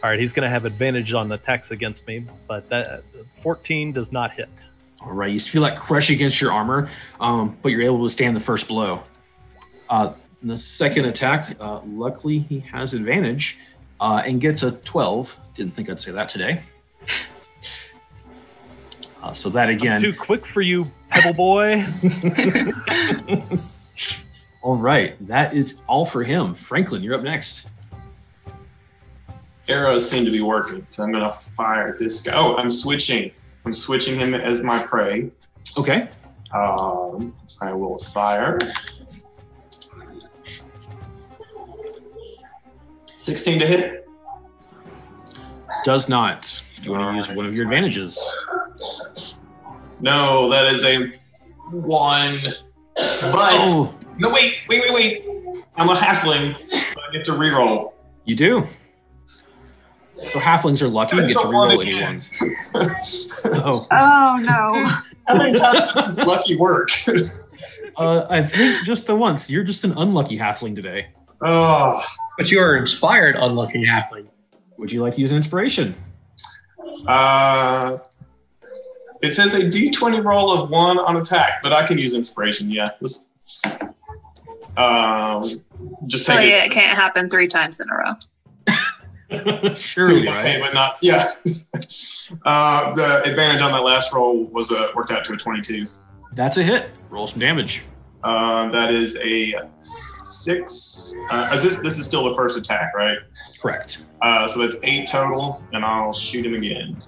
All right, he's going to have advantage on attacks against me, but that 14 does not hit. All right, you feel like crush against your armor, but you're able to withstand the first blow. The second attack, luckily he has advantage and gets a 12. Didn't think I'd say that today. So that again. I'm too quick for you, Pebble Boy. All right, that is all for him. Franklin, you're up next. Arrows seem to be working, so I'm gonna fire this guy. Oh, I'm switching. I'm switching him as my prey. Okay. I will fire. 16 to hit. Does not. Do you want to use one of your advantages? No, that is a 1. But no, wait. I'm a halfling, so I get to reroll. You do. So halflings are lucky and get to reroll any ones. Oh no. I think how does lucky work? I think just the once. You're just an unlucky halfling today. Oh. But you are inspired unlucky halfling. Would you like to use an inspiration? It says a d20 roll of 1 on attack, but I can use inspiration. Yeah. Just take it. Yeah, it can't happen 3 times in a row. Sure, right? Okay, but not. Yeah. The advantage on that last roll was worked out to a 22. That's a hit. Roll some damage. That is a 6. This is still the first attack, right? Correct. So that's 8 total, and I'll shoot him again.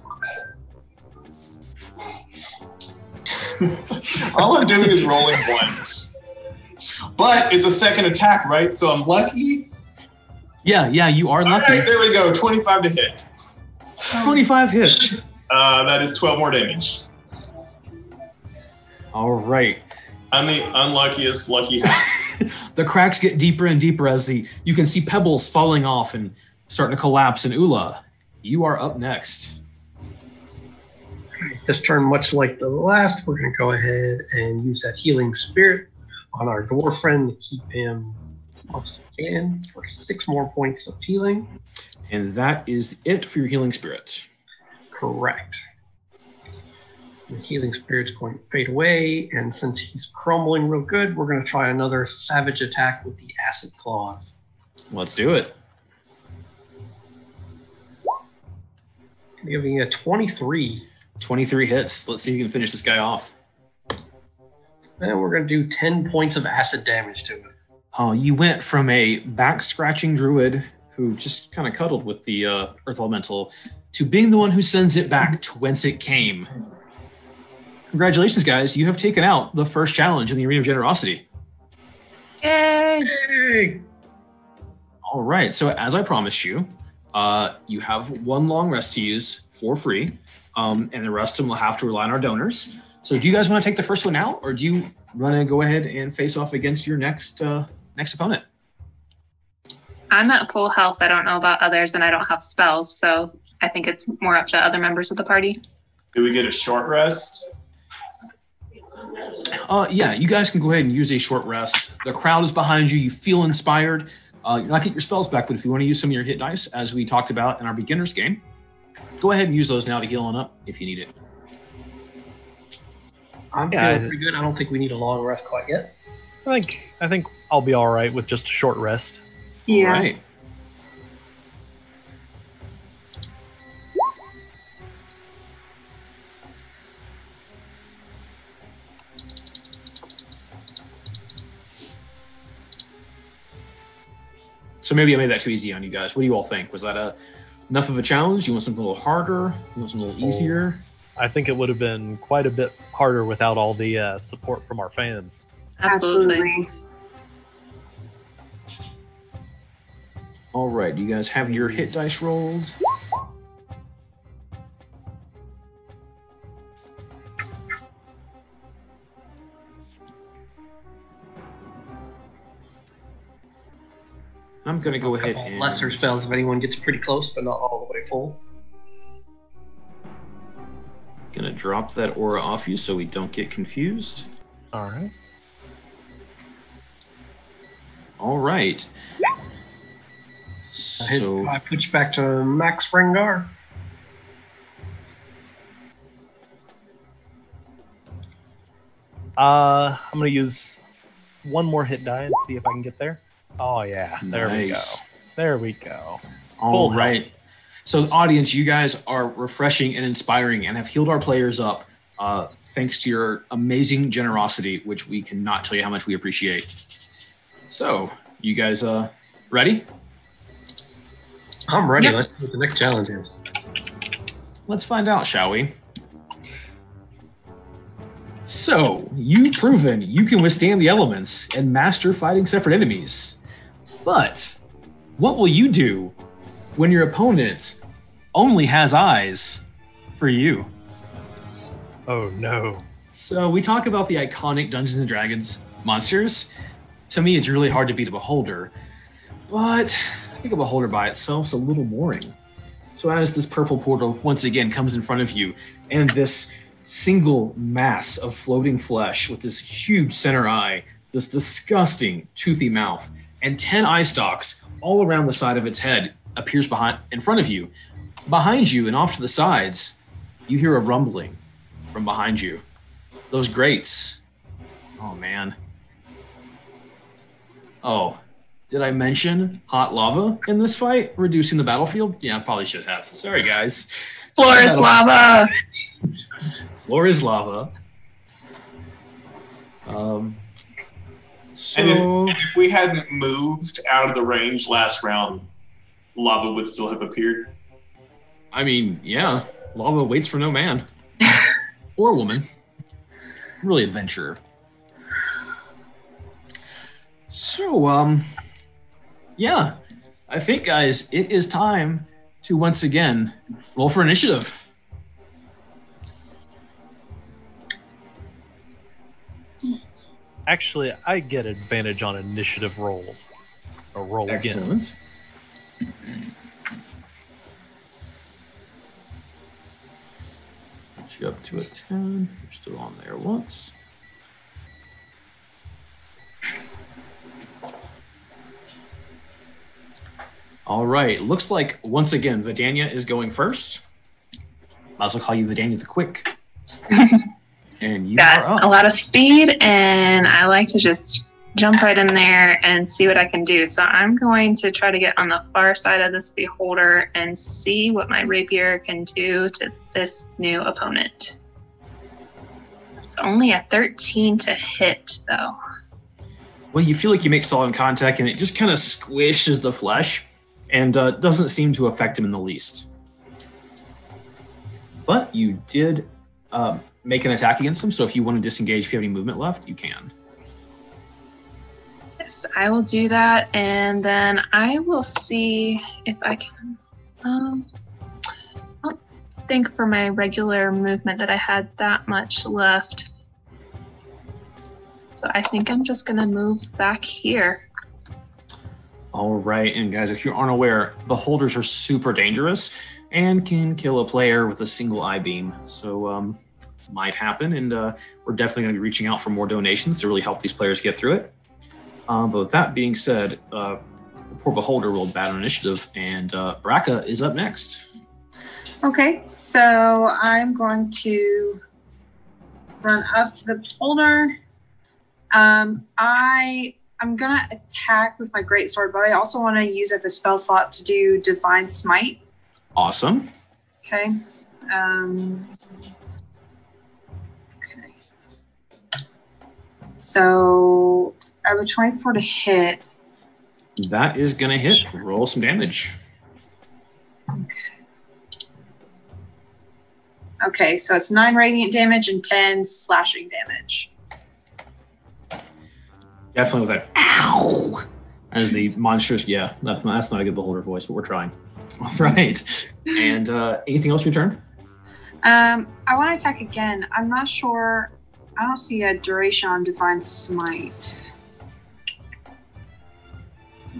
All I'm doing is rolling once. But it's a second attack, right? So I'm lucky. Yeah, you are lucky. All right, there we go. 25 to hit. 25 hits. That is 12 more damage. All right. I'm the unluckiest lucky half. The cracks get deeper and deeper as you can see pebbles falling off and starting to collapse. And Ula, you are up next. This turn, much like the last, we're going to go ahead and use that healing spirit on our dwarf friend to keep him as much as we can for 6 more points of healing. And that is it for your healing spirit. Correct. The healing spirit's going to fade away, and since he's crumbling real good, we're going to try another savage attack with the acid claws. Let's do it. Giving you a 23. 23 hits. Let's see if you can finish this guy off. And we're going to do 10 points of acid damage to it. You went from a back-scratching druid who just kind of cuddled with the Earth Elemental to being the one who sends it back to whence it came. Congratulations, guys. You have taken out the first challenge in the Arena of Generosity. Yay! All right. So as I promised you, you have 1 long rest to use for free, and the rest of them will have to rely on our donors. So do you guys want to take the first one now, or do you want to go ahead and face off against your next opponent? I'm at full health. I don't know about others, and I don't have spells, so I think it's more up to other members of the party. Do we get a short rest? Yeah, you guys can go ahead and use a short rest. The crowd is behind you. You feel inspired. You're not getting your spells back, but if you want to use some of your hit dice, as we talked about in our beginner's game, go ahead and use those now to heal on up if you need it. I'm feeling pretty good. I don't think we need a long rest quite yet. I think I'll be all right with just a short rest. Yeah. All right. So maybe I made that too easy on you guys. What do you all think? Was that enough of a challenge? You want something a little harder? You want something a little easier? I think it would have been quite a bit harder without all the support from our fans. Absolutely. All right. Do you guys have your hit dice rolled? I'm going to go ahead and... lesser spells if anyone gets pretty close, but not all the way full. Going to drop that aura off you so we don't get confused. All right. All right. So I put you back to Max Rengar. I'm going to use one more hit die and see if I can get there. Oh, yeah. There we go. There we go. All right. So, the audience, you guys are refreshing and inspiring and have healed our players up thanks to your amazing generosity, which we cannot tell you how much we appreciate. So, you guys ready? I'm ready. Yep. Let's see what the next challenge is. Let's find out, shall we? So, you've proven you can withstand the elements and master fighting separate enemies. But what will you do when your opponent only has eyes for you? Oh, no. So we talk about the iconic Dungeons & Dragons monsters. To me, it's really hard to beat a beholder. But I think a beholder by itself is a little boring. So as this purple portal once again comes in front of you, and this single mass of floating flesh with this huge center eye, this disgusting toothy mouth, and 10 eye stalks all around the side of its head appears in front of you. Behind you and off to the sides, you hear a rumbling from behind you. Those grates. Oh, man. Oh, did I mention hot lava in this fight, reducing the battlefield? Yeah, I probably should have. Sorry, guys. Floor is lava. Floor is lava. And if we hadn't moved out of the range last round, lava would still have appeared. I mean, yeah, lava waits for no man or woman. Really adventurer. So, yeah, I think, guys, it is time to once again roll for initiative. Actually, I get advantage on initiative rolls. Or roll again. Excellent. Get you up to a 10. You're still on there once. All right. Looks like, once again, Vidania is going first. I also call you Vidania the Quick. And you are up. Got a lot of speed, and I like to just jump right in there and see what I can do. So I'm going to try to get on the far side of this beholder and see what my rapier can do to this new opponent. It's only a 13 to hit, though. Well, you feel like you make solid contact, and it just kind of squishes the flesh and doesn't seem to affect him in the least. But you did make an attack against him, so if you want to disengage, if you have any movement left, you can. Yes, I will do that, and then I will see if I can. I don't think for my regular movement that I had that much left. So I think I'm just going to move back here. All right, and guys, if you aren't aware, beholders are super dangerous and can kill a player with a single eye beam. So, might happen, and we're definitely going to be reaching out for more donations to really help these players get through it. But with that being said, the poor beholder rolled bad on initiative, and Braca is up next. Okay, so I'm going to run up to the beholder. I'm gonna attack with my greatsword, but I also want to use up a spell slot to do Divine Smite. Awesome. Okay. So I have a 24 to hit. That is going to hit. Roll some damage. Okay, so it's 9 radiant damage and 10 slashing damage. Definitely with that ow as the monstrous, yeah, that's not a good beholder voice, but we're trying. All right. And anything else your turn? I want to attack again. I'm not sure. I don't see a duration on Divine Smite.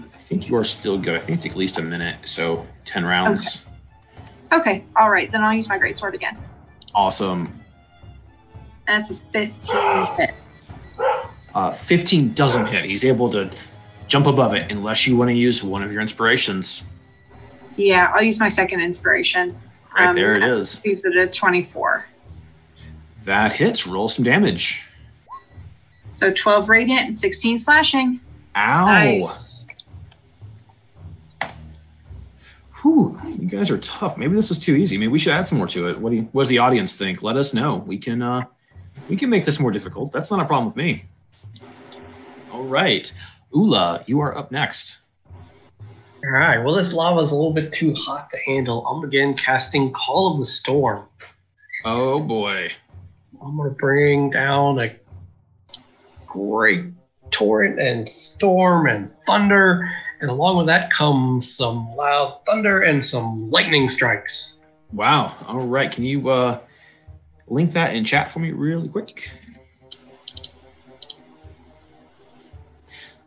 I think you are still good. I think it's at least a minute, so 10 rounds. Okay. All right. Then I'll use my greatsword again. Awesome. That's a 15 hit. 15 doesn't hit. He's able to jump above it unless you want to use one of your inspirations. Yeah, I'll use my second inspiration. Right there it is. Keep it at 24. That hits. Roll some damage. So 12 radiant and 16 slashing. Ow. Nice. Whew, you guys are tough. Maybe this is too easy. Maybe we should add some more to it. What does the audience think? Let us know. We can make this more difficult. That's not a problem with me. All right. Ula, you are up next. All right. Well, this lava is a little bit too hot to handle. I'm again casting Call of the Storm. Oh boy. I'm gonna bring down a great torrent and storm and thunder, and along with that comes some loud thunder and some lightning strikes. Wow. All right. Can you link that in chat for me really quick?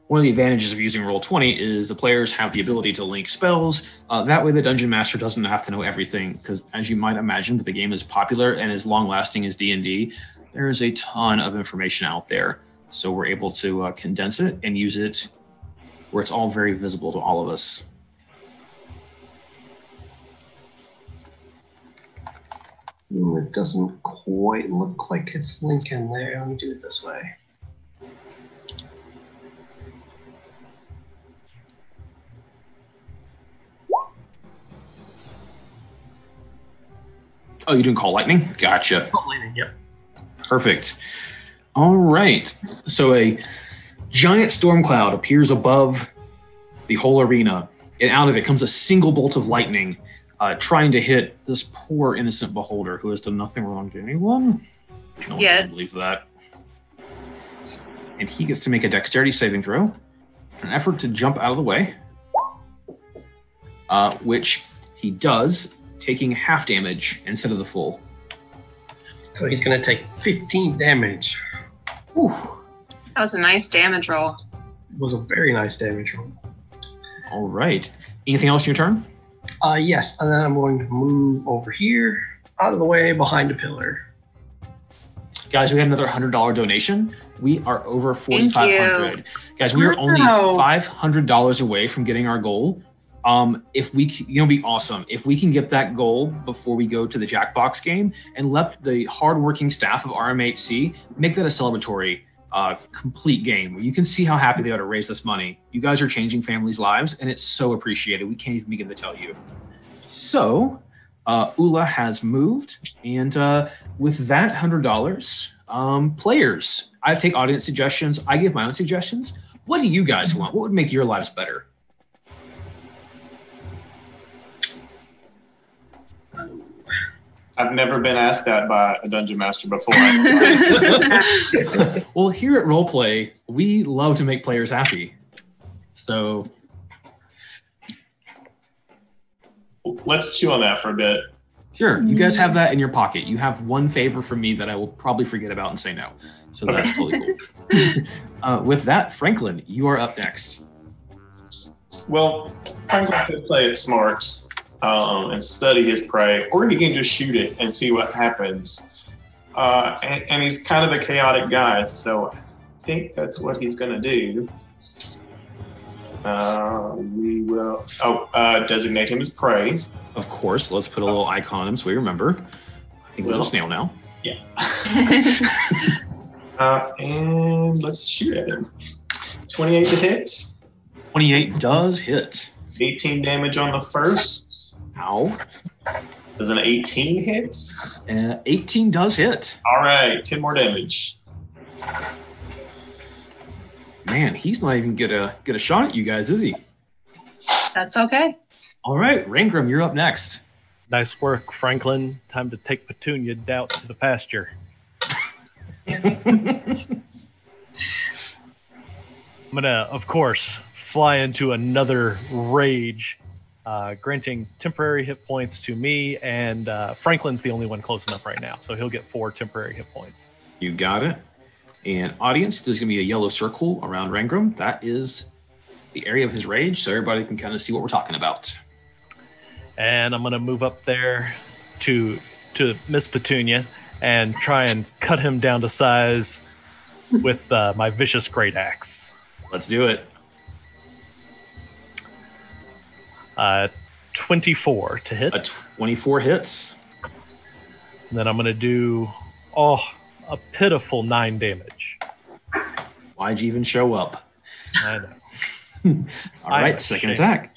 One of the advantages of using Roll20 is the players have the ability to link spells. That way the Dungeon Master doesn't have to know everything, because as you might imagine, with the game as popular and as long-lasting as D&D, there is a ton of information out there. So we're able to condense it and use it where it's all very visible to all of us. It doesn't quite look like it's linking there. Let me do it this way. Oh, you didn't call lightning? Gotcha. Oh, lightning, yep. Perfect. All right. So a giant storm cloud appears above the whole arena, and out of it comes a single bolt of lightning, trying to hit this poor innocent beholder who has done nothing wrong to anyone. No one can believe that. And he gets to make a dexterity saving throw, an effort to jump out of the way, which he does, taking half damage instead of the full. So he's going to take 15 damage. Whew. That was a nice damage roll. It was a very nice damage roll. All right. Anything else in your turn? Yes, and then I'm going to move over here, out of the way, behind a pillar. Guys, we had another $100 donation. We are over 4,500. Guys, we are only $500 away from getting our goal. If we, be awesome if we can get that goal before we go to the Jackbox game, and let the hardworking staff of RMHC make that a celebratory, complete game. You can see how happy they are to raise this money. You guys are changing families' lives, and it's so appreciated. We can't even begin to tell you. So, Ula has moved, and with that $100, players, I take audience suggestions. I give my own suggestions. What do you guys want? What would make your lives better? I've never been asked that by a Dungeon Master before. Well, here at Roleplay, we love to make players happy. So let's chew on that for a bit. Sure, you guys have that in your pocket. You have one favor from me that I will probably forget about and say no. So that's totally cool. With that, Franklin, you are up next. Well, Franklin could play it smart. And study his prey, or he can just shoot it and see what happens. And he's kind of a chaotic guy, so I think that's what he's going to do. We will designate him as prey. Of course, let's put a little icon on him so we remember. I think we're a snail now. Yeah. And let's shoot at him. 28 to hit. 28 does hit. 18 damage on the first. Ow. Does an 18 hit? 18 does hit. All right, 10 more damage. Man, he's not even get a shot at you guys, is he? That's okay. All right, Rangram, you're up next. Nice work, Franklin. Time to take Petunia out to the pasture. I'm gonna, of course, fly into another rage, granting temporary hit points to me, and Franklin's the only one close enough right now, so he'll get 4 temporary hit points. You got it. And audience, there's going to be a yellow circle around Rangram. That is the area of his rage so everybody can kind of see what we're talking about. And I'm going to move up there to Miss Petunia and try and cut him down to size with my vicious great axe. Let's do it. 24 to hit. A 24 hits. And then I'm going to do a pitiful 9 damage. Why'd you even show up? I know. All right, second attack.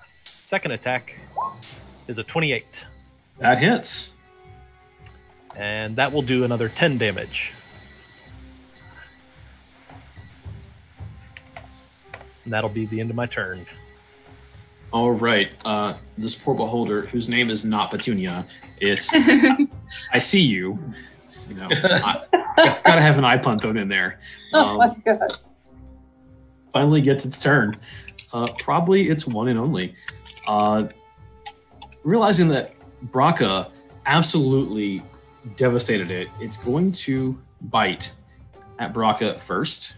Second attack is a 28. That hits. And that will do another 10 damage. And that'll be the end of my turn. All right. This poor beholder, whose name is not Petunia, it's I see you. You know, gotta have an eye pun thrown in there. Oh my god! Finally gets its turn. Probably its one and only. Realizing that Braca absolutely devastated it, it's going to bite at Braca first.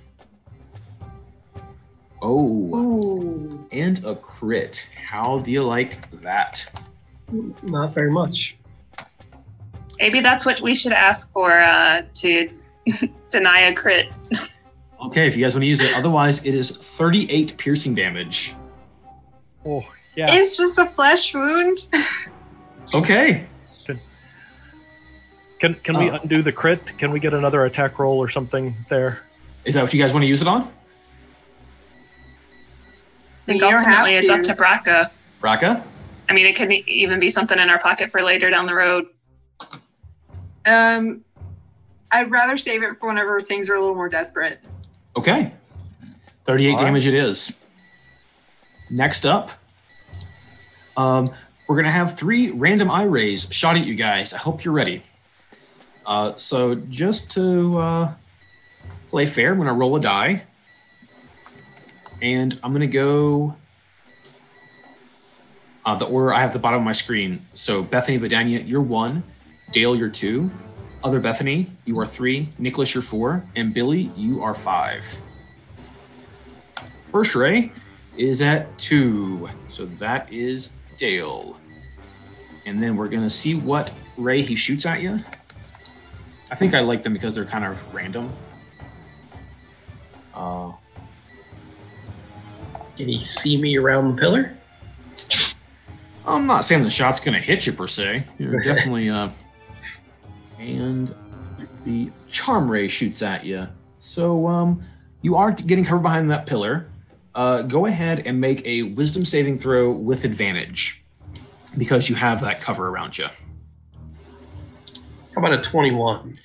Oh, Ooh. and a crit. How do you like that? Not very much. Maybe that's what we should ask for to deny a crit. Okay, if you guys want to use it. Otherwise, it is 38 piercing damage. Oh, yeah. It's just a flesh wound. Okay. Can we undo the crit? Can we get another attack roll or something there? Is that what you guys want to use it on? I think You don't ultimately have it's to. up to Braca. Braca? I mean, it could even be something in our pocket for later down the road. I'd rather save it for whenever things are a little more desperate. Okay. 38 All right. damage it is. Next up, we're going to have 3 random eye rays shot at you guys. I hope you're ready. So just to play fair, I'm going to roll a die. And I'm going to go the order I have at the bottom of my screen. So Bethany, Vidania, you're 1. Dale, you're 2. Other Bethany, you are 3. Nicholas, you're 4. And Billy, you are 5. First ray is at 2. So that is Dale. And then we're going to see what ray he shoots at you. I think I like them because they're kind of random. Can he see me around the pillar? I'm not saying the shot's going to hit you per se. You're definitely... and the charm ray shoots at you. So you are getting covered behind that pillar. Go ahead and make a wisdom saving throw with advantage because you have that cover around you. How about a 21?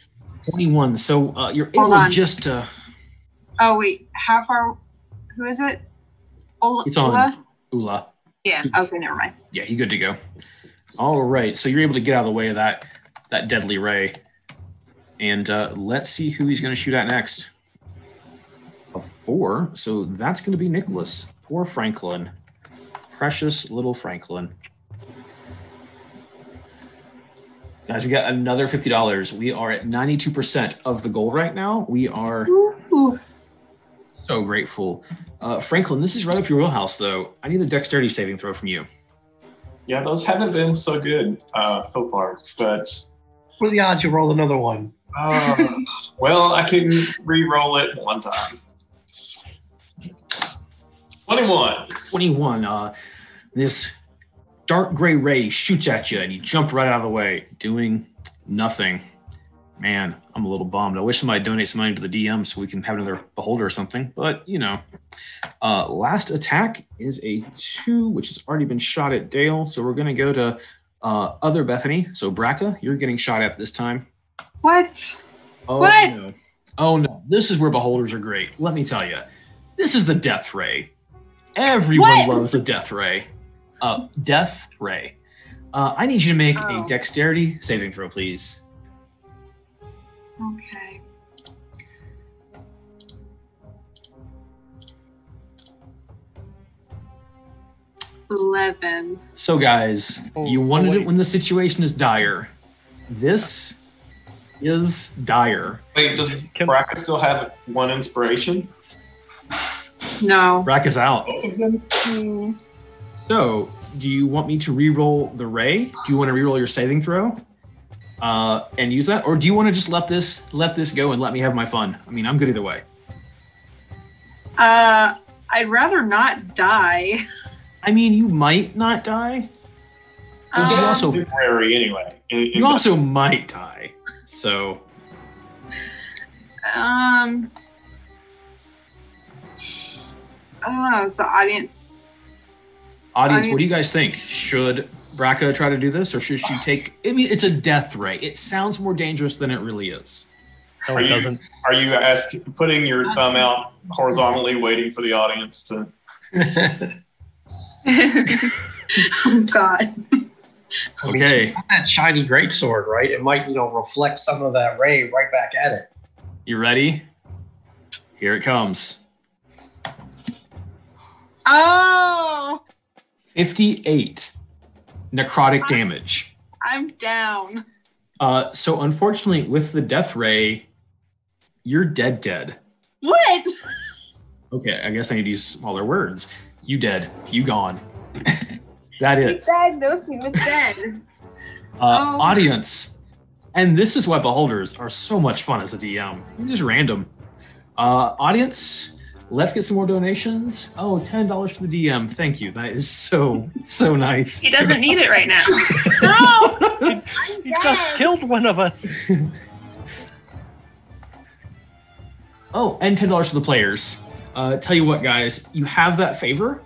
21. So you're Hold able on. just to... Oh wait, how far? Who is it? It's on Ula? Ula. Yeah. Okay, never mind. Yeah, you're good to go. All right. So you're able to get out of the way of that deadly ray. And let's see who he's going to shoot at next. A 4. So that's going to be Nicholas. Poor Franklin. Precious little Franklin. Guys, we got another $50. We are at 92% of the goal right now. We are Ooh. so grateful. Franklin, this is right up your wheelhouse, though. I need a dexterity saving throw from you. Yeah, those haven't been so good so far, but What are the odds you roll another one? well, I can re-roll it one time. 21. 21. This dark gray ray shoots at you, and you jump right out of the way, doing nothing. Man, I'm a little bummed. I wish somebody donate some money to the DM so we can have another beholder or something. But, you know, last attack is a 2, which has already been shot at Dale. So we're going to go to other Bethany. So Braca, you're getting shot at this time. What? Oh, What? no. Oh, no. This is where beholders are great. Let me tell you. This is the death ray. Everyone What? loves a death ray. Death ray. I need you to make a Oh. dexterity saving throw, please. Okay. 11. So, guys, you wanted it when the situation is dire. This is dire. Wait, does Braca still have one inspiration? No. Braca's out. Both of them? So, do you want me to re-roll the ray? Do you want to re-roll your saving throw and use that, or do you want to just let this go and let me have my fun? I mean, I'm good either way. I'd rather not die. I mean, you might not die. But you also temporary anyway. You also might die. So. I don't know. Is the audience? Audience, what do you guys think? Should Braca try to do this, or should she take? I mean, it's a death ray. It sounds more dangerous than it really is. No, it doesn't. Are you putting your thumb out horizontally, waiting for the audience to? Oh God. Okay. That shiny greatsword, right? It might, reflect some of that ray right back at it. You ready? Here it comes. Oh. 58 necrotic damage. I'm down. So unfortunately, with the death ray, you're dead. What? Okay, I guess I need to use smaller words. You dead. You gone. That is. Diagnosed me with dead. Audience. And this is why Beholders are so much fun as a DM. You're just random. Audience, let's get some more donations. Oh, $10 to the DM. Thank you. That is so nice. He doesn't need it right now. No! He just killed one of us. Oh, and $10 to the players. Tell you what, guys, you have that favor.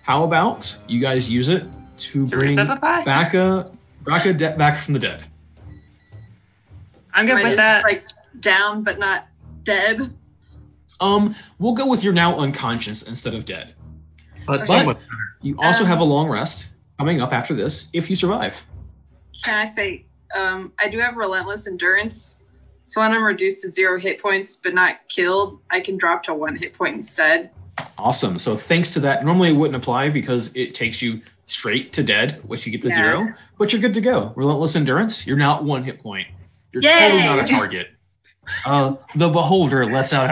How about you guys use it to bring Braca back from the dead? I'm good with that. Like down, but not dead. We'll go with you're now unconscious instead of dead. But you also have a long rest coming up after this if you survive. Can I say, I do have relentless endurance. So when I'm reduced to 0 hit points but not killed, I can drop to 1 hit point instead. Awesome. So thanks to that, normally it wouldn't apply because it takes you straight to dead, which you get to 0, but you're good to go. Relentless endurance, you're now at 1 hit point. You're totally not a target. The Beholder lets out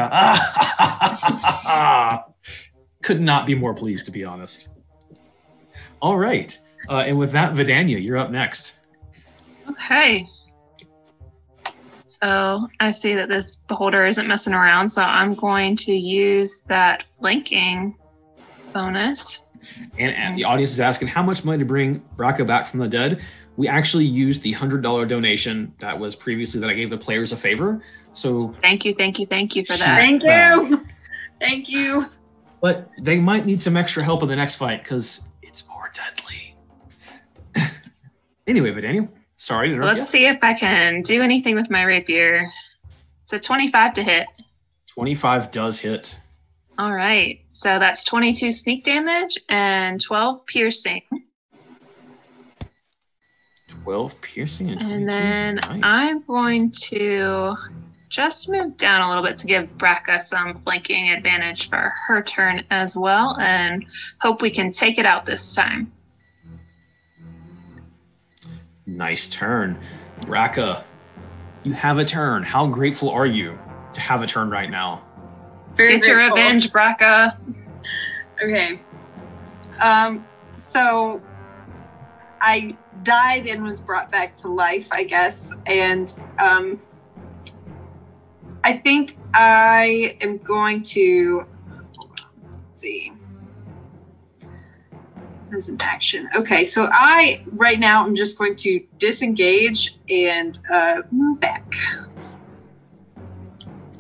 a could not be more pleased, to be honest. All right. And with that, Vidania, you're up next. Okay. So I see that this Beholder isn't messing around, so I'm going to use that flanking bonus. And the audience is asking how much money to bring Braca back from the dead. We actually used the $100 donation that was previously that I gave the players a favor. So thank you for that. Thank you. Thank you. But they might need some extra help in the next fight because it's more deadly. Anyway, Vidania, sorry to interrupt. Let's see if I can do anything with my rapier. It's a 25 to hit. 25 does hit. All right. So that's 22 sneak damage and 12 piercing. 12 piercing and 22. And then nice. I'm going to just move down a little bit to give Braca some flanking advantage for her turn as well, and hope we can take it out this time. Nice turn. Braca, you have a turn. How grateful are you to have a turn right now? Very Get your grateful. revenge, Braca. Okay. So I died and was brought back to life, I guess. And I think I am going to, let's see. There's an action. Okay, so right now, I'm just going to disengage and move back.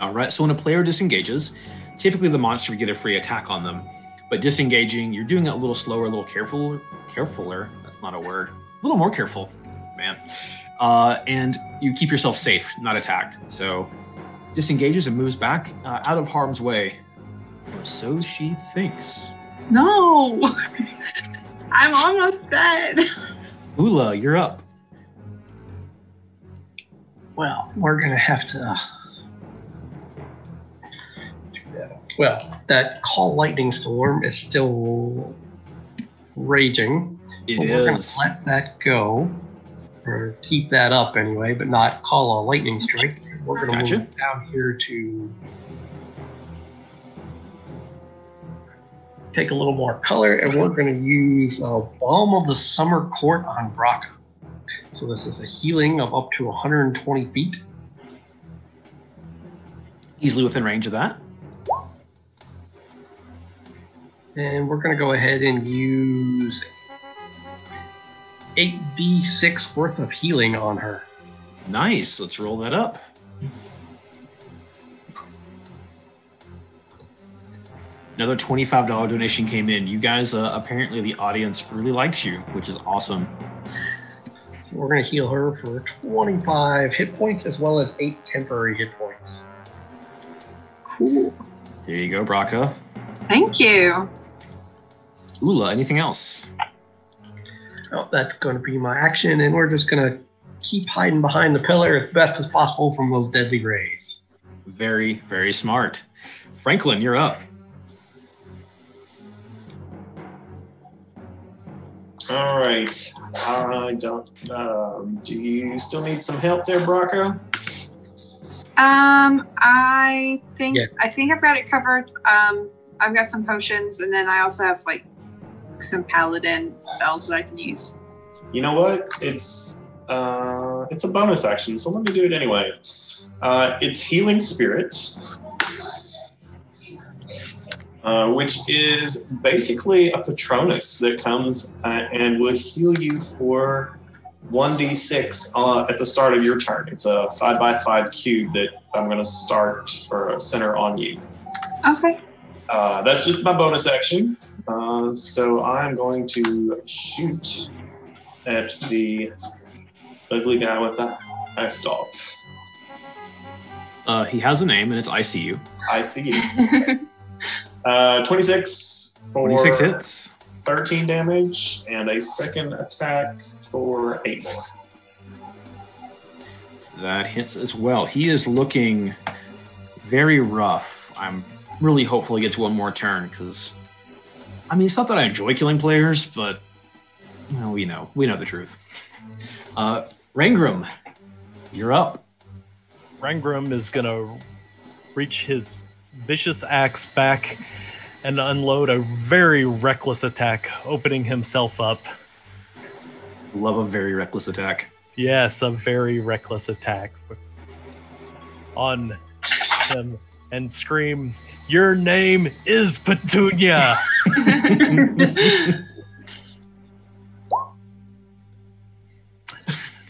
All right, so when a player disengages, typically the monster would get a free attack on them. But disengaging, you're doing it a little slower, a little carefuler. That's not a word. A little more careful, man. And you keep yourself safe, not attacked. So disengages and moves back out of harm's way. Or so she thinks. No! I'm almost dead. Ula, you're up. Well, we're going to have to do that. Well, that Call Lightning Storm is still raging. It We're going to is. let that go, or keep that up anyway, but not call a lightning strike. We're going to Gotcha. move down here to take a little more color, and we're going to use Balm of the Summer Court on Braca. So this is a healing of up to 120 feet. Easily within range of that. And we're going to go ahead and use 8d6 worth of healing on her. Nice. Let's roll that up. Another $25 donation came in. You guys, apparently the audience really likes you, which is awesome. So we're going to heal her for 25 hit points as well as 8 temporary hit points. Cool. There you go, Braca. Thank you. Ula, anything else? Oh, that's going to be my action, and we're just going to keep hiding behind the pillar as best as possible from those deadly rays. Very, very smart. Franklin, you're up. All right. I don't. Do you still need some help there, Braca? I think Yeah. I've got it covered. I've got some potions, and then I also have like some paladin spells that I can use. You know what? It's a bonus action, so let me do it anyway. It's Healing Spirit, which is basically a Patronus that comes and would heal you for 1d6 at the start of your turn. It's a 5x5 cube that I'm going to start or center on you. Okay. That's just my bonus action. So I'm going to shoot at the ugly guy with the ice dogs. He has a name, and it's ICU. I see you. 26 for 26 hits. 13 damage, and a second attack for 8 more. That hits as well. He is looking very rough. I'm really hopeful he gets one more turn, because, I mean, it's not that I enjoy killing players, but, you know, we know the truth. Rangram, you're up. Rangram is going to reach his vicious axe back and unload a very reckless attack, opening himself up. Love a very reckless attack. Yes, a very reckless attack on him, and scream, "Your name is Petunia!"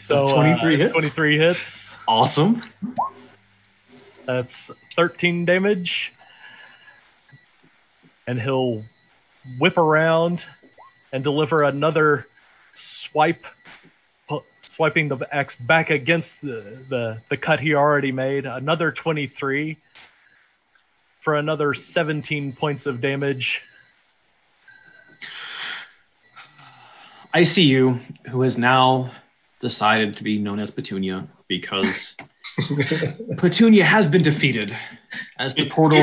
So 23 hits? 23 hits. Awesome. That's 13 damage. And he'll whip around and deliver another swipe, swiping the axe back against the cut he already made. Another 23 for another 17 points of damage. ICU, who has now decided to be known as Petunia because Petunia has been defeated as the portal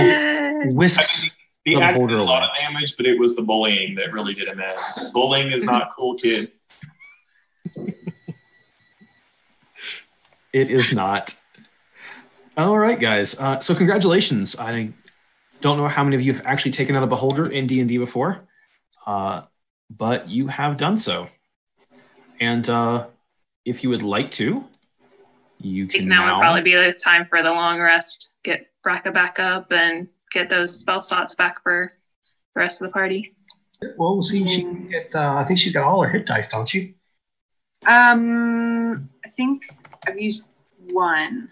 whisks The the axe beholder did a lot away. of damage, but it was the bullying that really did him in. Bullying is not cool, kids. It is not. All right, guys. So congratulations. I don't know how many of you have actually taken out a beholder in D&D before, but you have done so. And if you would like to, you I think can now now... would probably be the time for the long rest. Get Braca back up and get those spell slots back for the rest of the party. Well, we'll see. She can get. I think she's got all her hit dice, don't she? I think I've used one.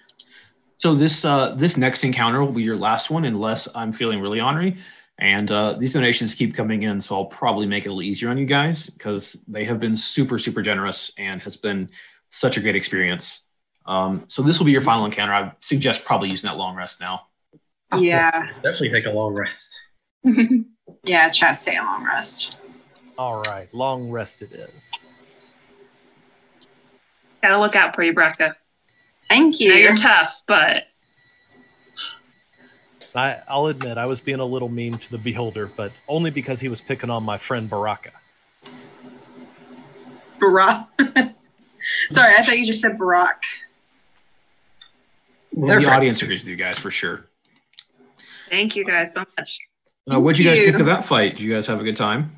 So this next encounter will be your last one, unless I'm feeling really ornery. And these donations keep coming in, so I'll probably make it a little easier on you guys because they have been super, super generous and has been such a great experience. So this will be your final encounter. I suggest probably using that long rest now. Yeah. Definitely take a long rest. Yeah, chat, stay a long rest. All right, long rest it is. Gotta look out for you, Braca. Thank You know, you. you're tough, but I'll admit I was being a little mean to the beholder, but only because he was picking on my friend Baraka. Barack. Sorry, I thought you just said Barack. Well, the audience agrees with you guys for sure. Thank you guys so much. What'd you guys think of that fight? Did you guys have a good time?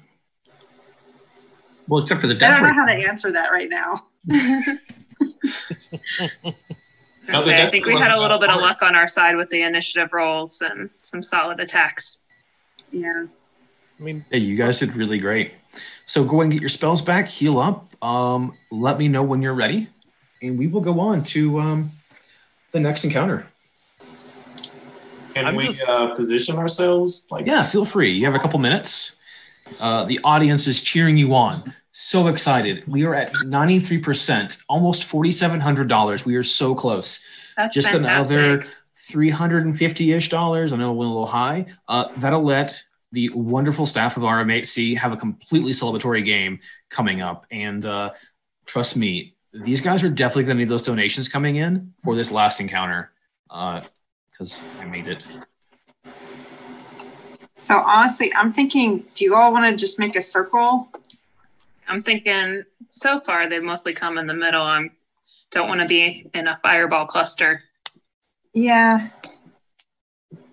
Well, except for the I death don't know rate. how to answer that right now. I think we had a little bit of luck on our side with the initiative rolls and some solid attacks. Yeah. I mean, Hey, you guys did really great. So go and get your spells back, heal up. Let me know when you're ready, and we will go on to the next encounter. Can we position ourselves? Yeah, feel free. You have a couple minutes. The audience is cheering you on. So excited. We are at 93%, almost $4,700. We are so close. That's just fantastic. Another $350-ish. I know it went a little high. That'll let the wonderful staff of RMHC have a completely celebratory game coming up. And trust me, these guys are definitely going to need those donations coming in for this last encounter because I made it. So honestly, I'm thinking, do you all want to just make a circle? I'm thinking so far they've mostly come in the middle. I don't want to be in a fireball cluster. Yeah.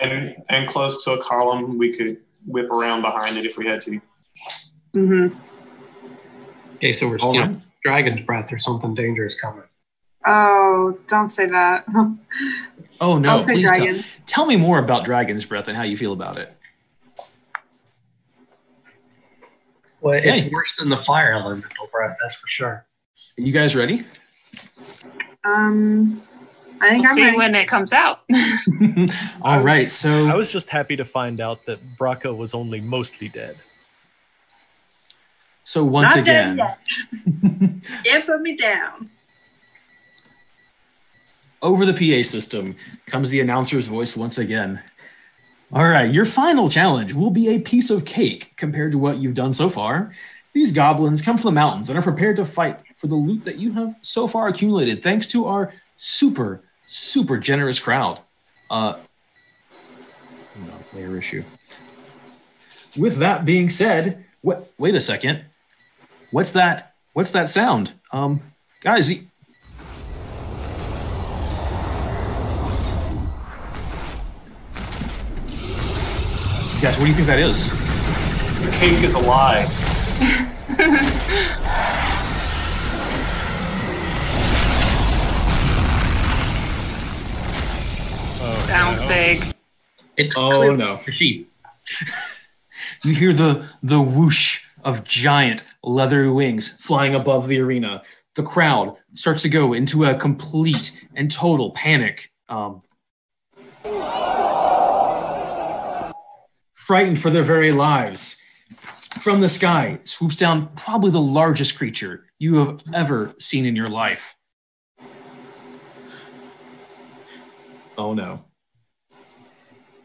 And close to a column, we could whip around behind it if we had to. Mm-hmm. Okay, so we're still dragon's breath or something dangerous coming. Oh, don't say that. Oh, no, Okay, please tell me more about Dragon's Breath and how you feel about it. Well, it's worse than the fire elemental breath, that's for sure. Are you guys ready? I think We'll I'm see ready. when it comes out. All right, so I was just happy to find out that Braca was only mostly dead. So once Not again, dead yet. It put me down. over the PA system comes the announcer's voice once again. All right, your final challenge will be a piece of cake compared to what you've done so far. These goblins come from the mountains and are prepared to fight for the loot that you have so far accumulated, thanks to our super, super generous crowd. Layer issue. With that being said, wait a second. What's that? What's that sound? Guys, what do you think that is? The cake is alive. Sounds big. It's no. a sheep. You hear the whoosh of giant leathery wings flying above the arena. The crowd starts to go into a complete and total panic. Frightened for their very lives. From the sky swoops down probably the largest creature you have ever seen in your life. Oh no.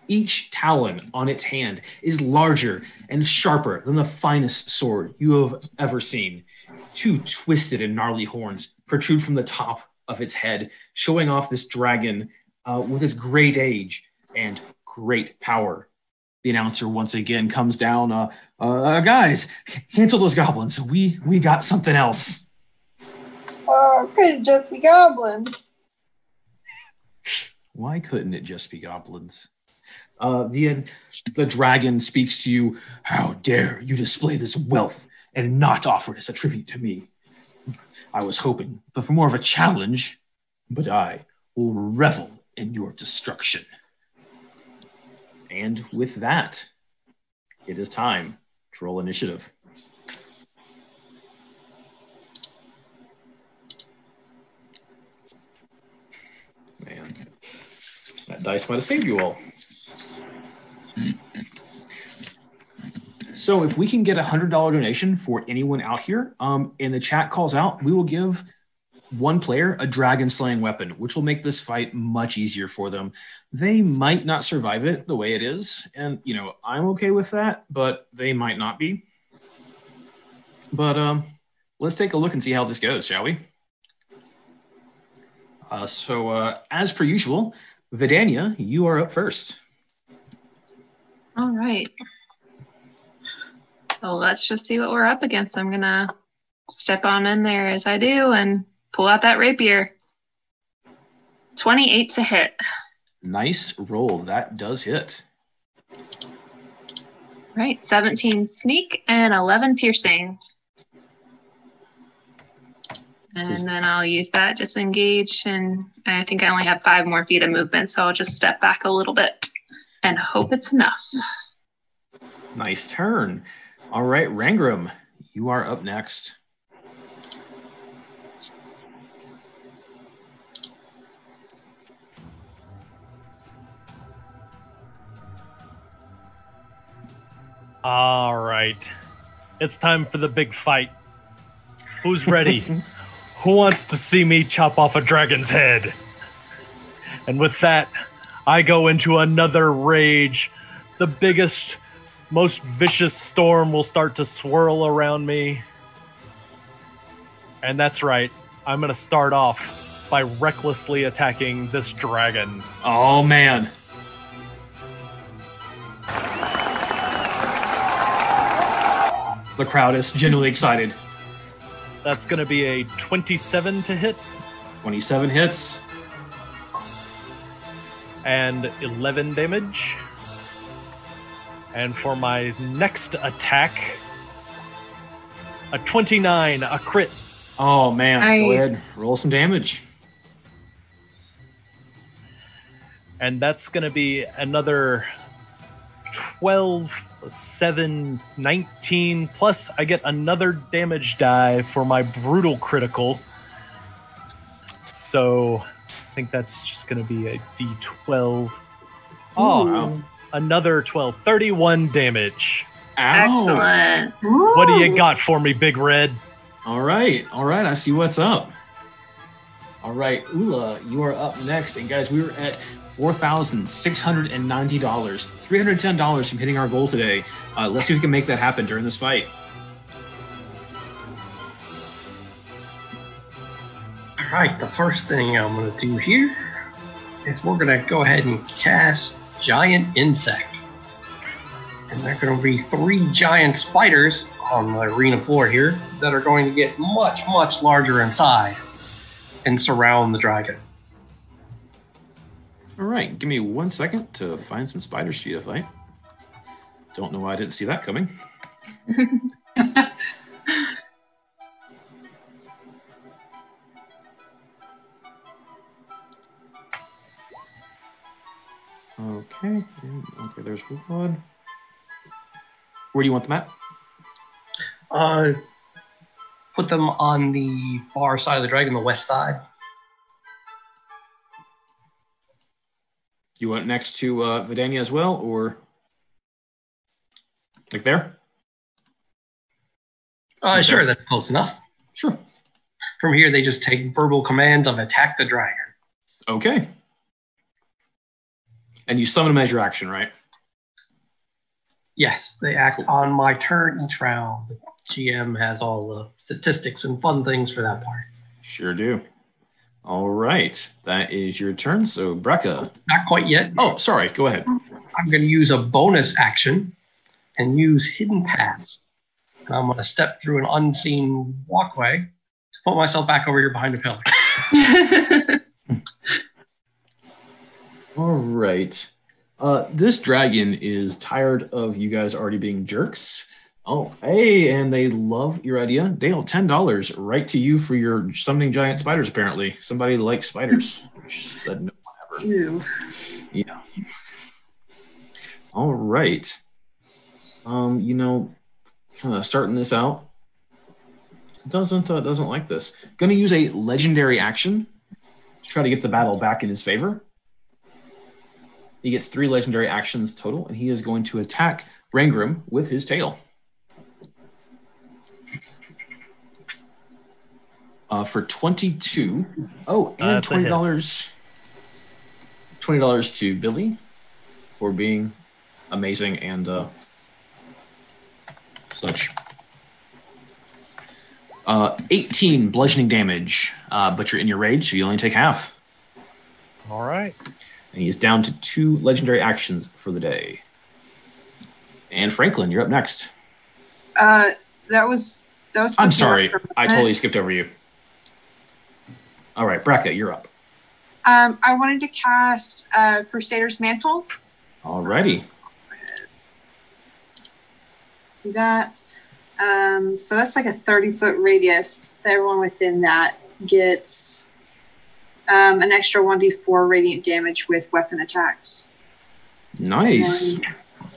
Each talon on its hand is larger and sharper than the finest sword you have ever seen. Two twisted and gnarly horns protrude from the top of its head, showing off this dragon with its great age and great power. The announcer once again comes down. Guys, cancel those goblins. We got something else. Oh, couldn't just be goblins. Why couldn't it just be goblins? The dragon speaks to you. How dare you display this wealth and not offer it as a tribute to me? I was hoping for more of a challenge, but I will revel in your destruction. And with that, it is time to roll initiative. Man, that dice might have saved you all. So if we can get a $100 donation for anyone out here, and the chat calls out, we will give one player a dragon slaying weapon, which will make this fight much easier for them. They might not survive it the way it is, and I'm okay with that, but they might not be. But let's take a look and see how this goes, shall we? So as per usual, Vidania, you are up first. All right. So let's just see what we're up against. I'm going to step on in there as I do and pull out that rapier. 28 to hit. Nice roll. That does hit. Right, 17 sneak and 11 piercing. And then I'll use that disengage, and I think I only have 5 more feet of movement, so I'll just step back a little bit and hope it's enough. Nice turn. All right, Rangram, you are up next. All right. It's time for the big fight. Who's ready? Who wants to see me chop off a dragon's head? And with that, I go into another rage. The biggest, most vicious storm will start to swirl around me. And that's right. I'm going to start off by recklessly attacking this dragon. Oh, man. The crowd is genuinely excited. That's going to be a 27 to hit. 27 hits. And 11 damage. And for my next attack, a 29, a crit. Oh, man. Go ahead. Nice. Roll some damage. And that's going to be another 12, 7, 19. Plus, I get another damage die for my brutal critical. So, I think that's just going to be a d12. Oh, wow. Another 12. 31 damage. Ow. Excellent. What do you got for me, Big Red? All right. I see what's up. All right, Ula, you are up next. And guys, we were at $4,690. $310 from hitting our goal today. Let's see if we can make that happen during this fight. All right, the first thing I'm going to do here is we're going to go ahead and cast Giant Insect. And there are going to be 3 giant spiders on the arena floor here that are going to get much, much larger in size and surround the dragon. All right, give me 1 second to find some spiders for you to fight. Don't know why I didn't see that coming. Okay, there's one. Where do you want them at? Put them on the far side of the dragon, the west side. You want it next to Vidania as well, or like there? Sure, that's close enough. Sure. From here, they just take verbal commands of attack the dragon. Okay. And you summon them as your action, right? Yes, they act on my turn each round. The GM has all the statistics and fun things for that part. Sure do. All right. That is your turn. So, Brecca. Not quite yet. Oh, sorry. Go ahead. I'm going to use a bonus action and use Hidden Paths. And I'm going to step through an unseen walkway to put myself back over here behind a pillar. All right. This dragon is tired of you guys already being jerks. Oh, hey, and they love your idea. Dale, $10 right to you for your summoning giant spiders, apparently. Somebody likes spiders. Said no, whatever. Ew. Yeah. All right. Kind of starting this out. Doesn't like this. Going to use a legendary action to try to get the battle back in his favor. He gets 3 legendary actions total, and he is going to attack Rangram with his tail. For 22. Oh, and $20. $20 to Billy for being amazing and such. 18 bludgeoning damage, but you're in your rage, so you only take half. All right. And he's down to 2 legendary actions for the day. And Franklin, you're up next. That was I'm sorry. I totally skipped over you. All right, Brackett, you're up. I wanted to cast Crusader's Mantle. Alrighty. Do that. So that's like a 30-foot radius. Everyone within that gets an extra 1d4 radiant damage with weapon attacks. Nice. And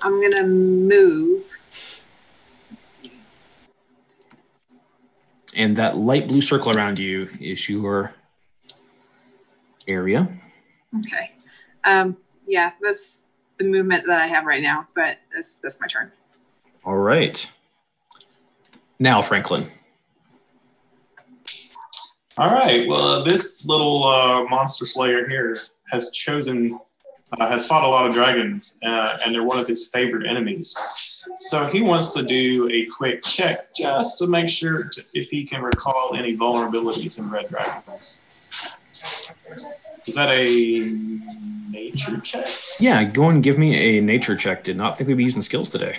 I'm going to move. Let's see. And that light blue circle around you is your area. Okay. Yeah, that's the movement that I have right now, but that's my turn. All right. Now, Franklin. All right. Well, this little monster slayer here has fought a lot of dragons, and they're one of his favorite enemies. So he wants to do a quick check just to make sure if he can recall any vulnerabilities in red dragons. Is that a nature check? Yeah, go and give me a nature check. Did not think we'd be using skills today.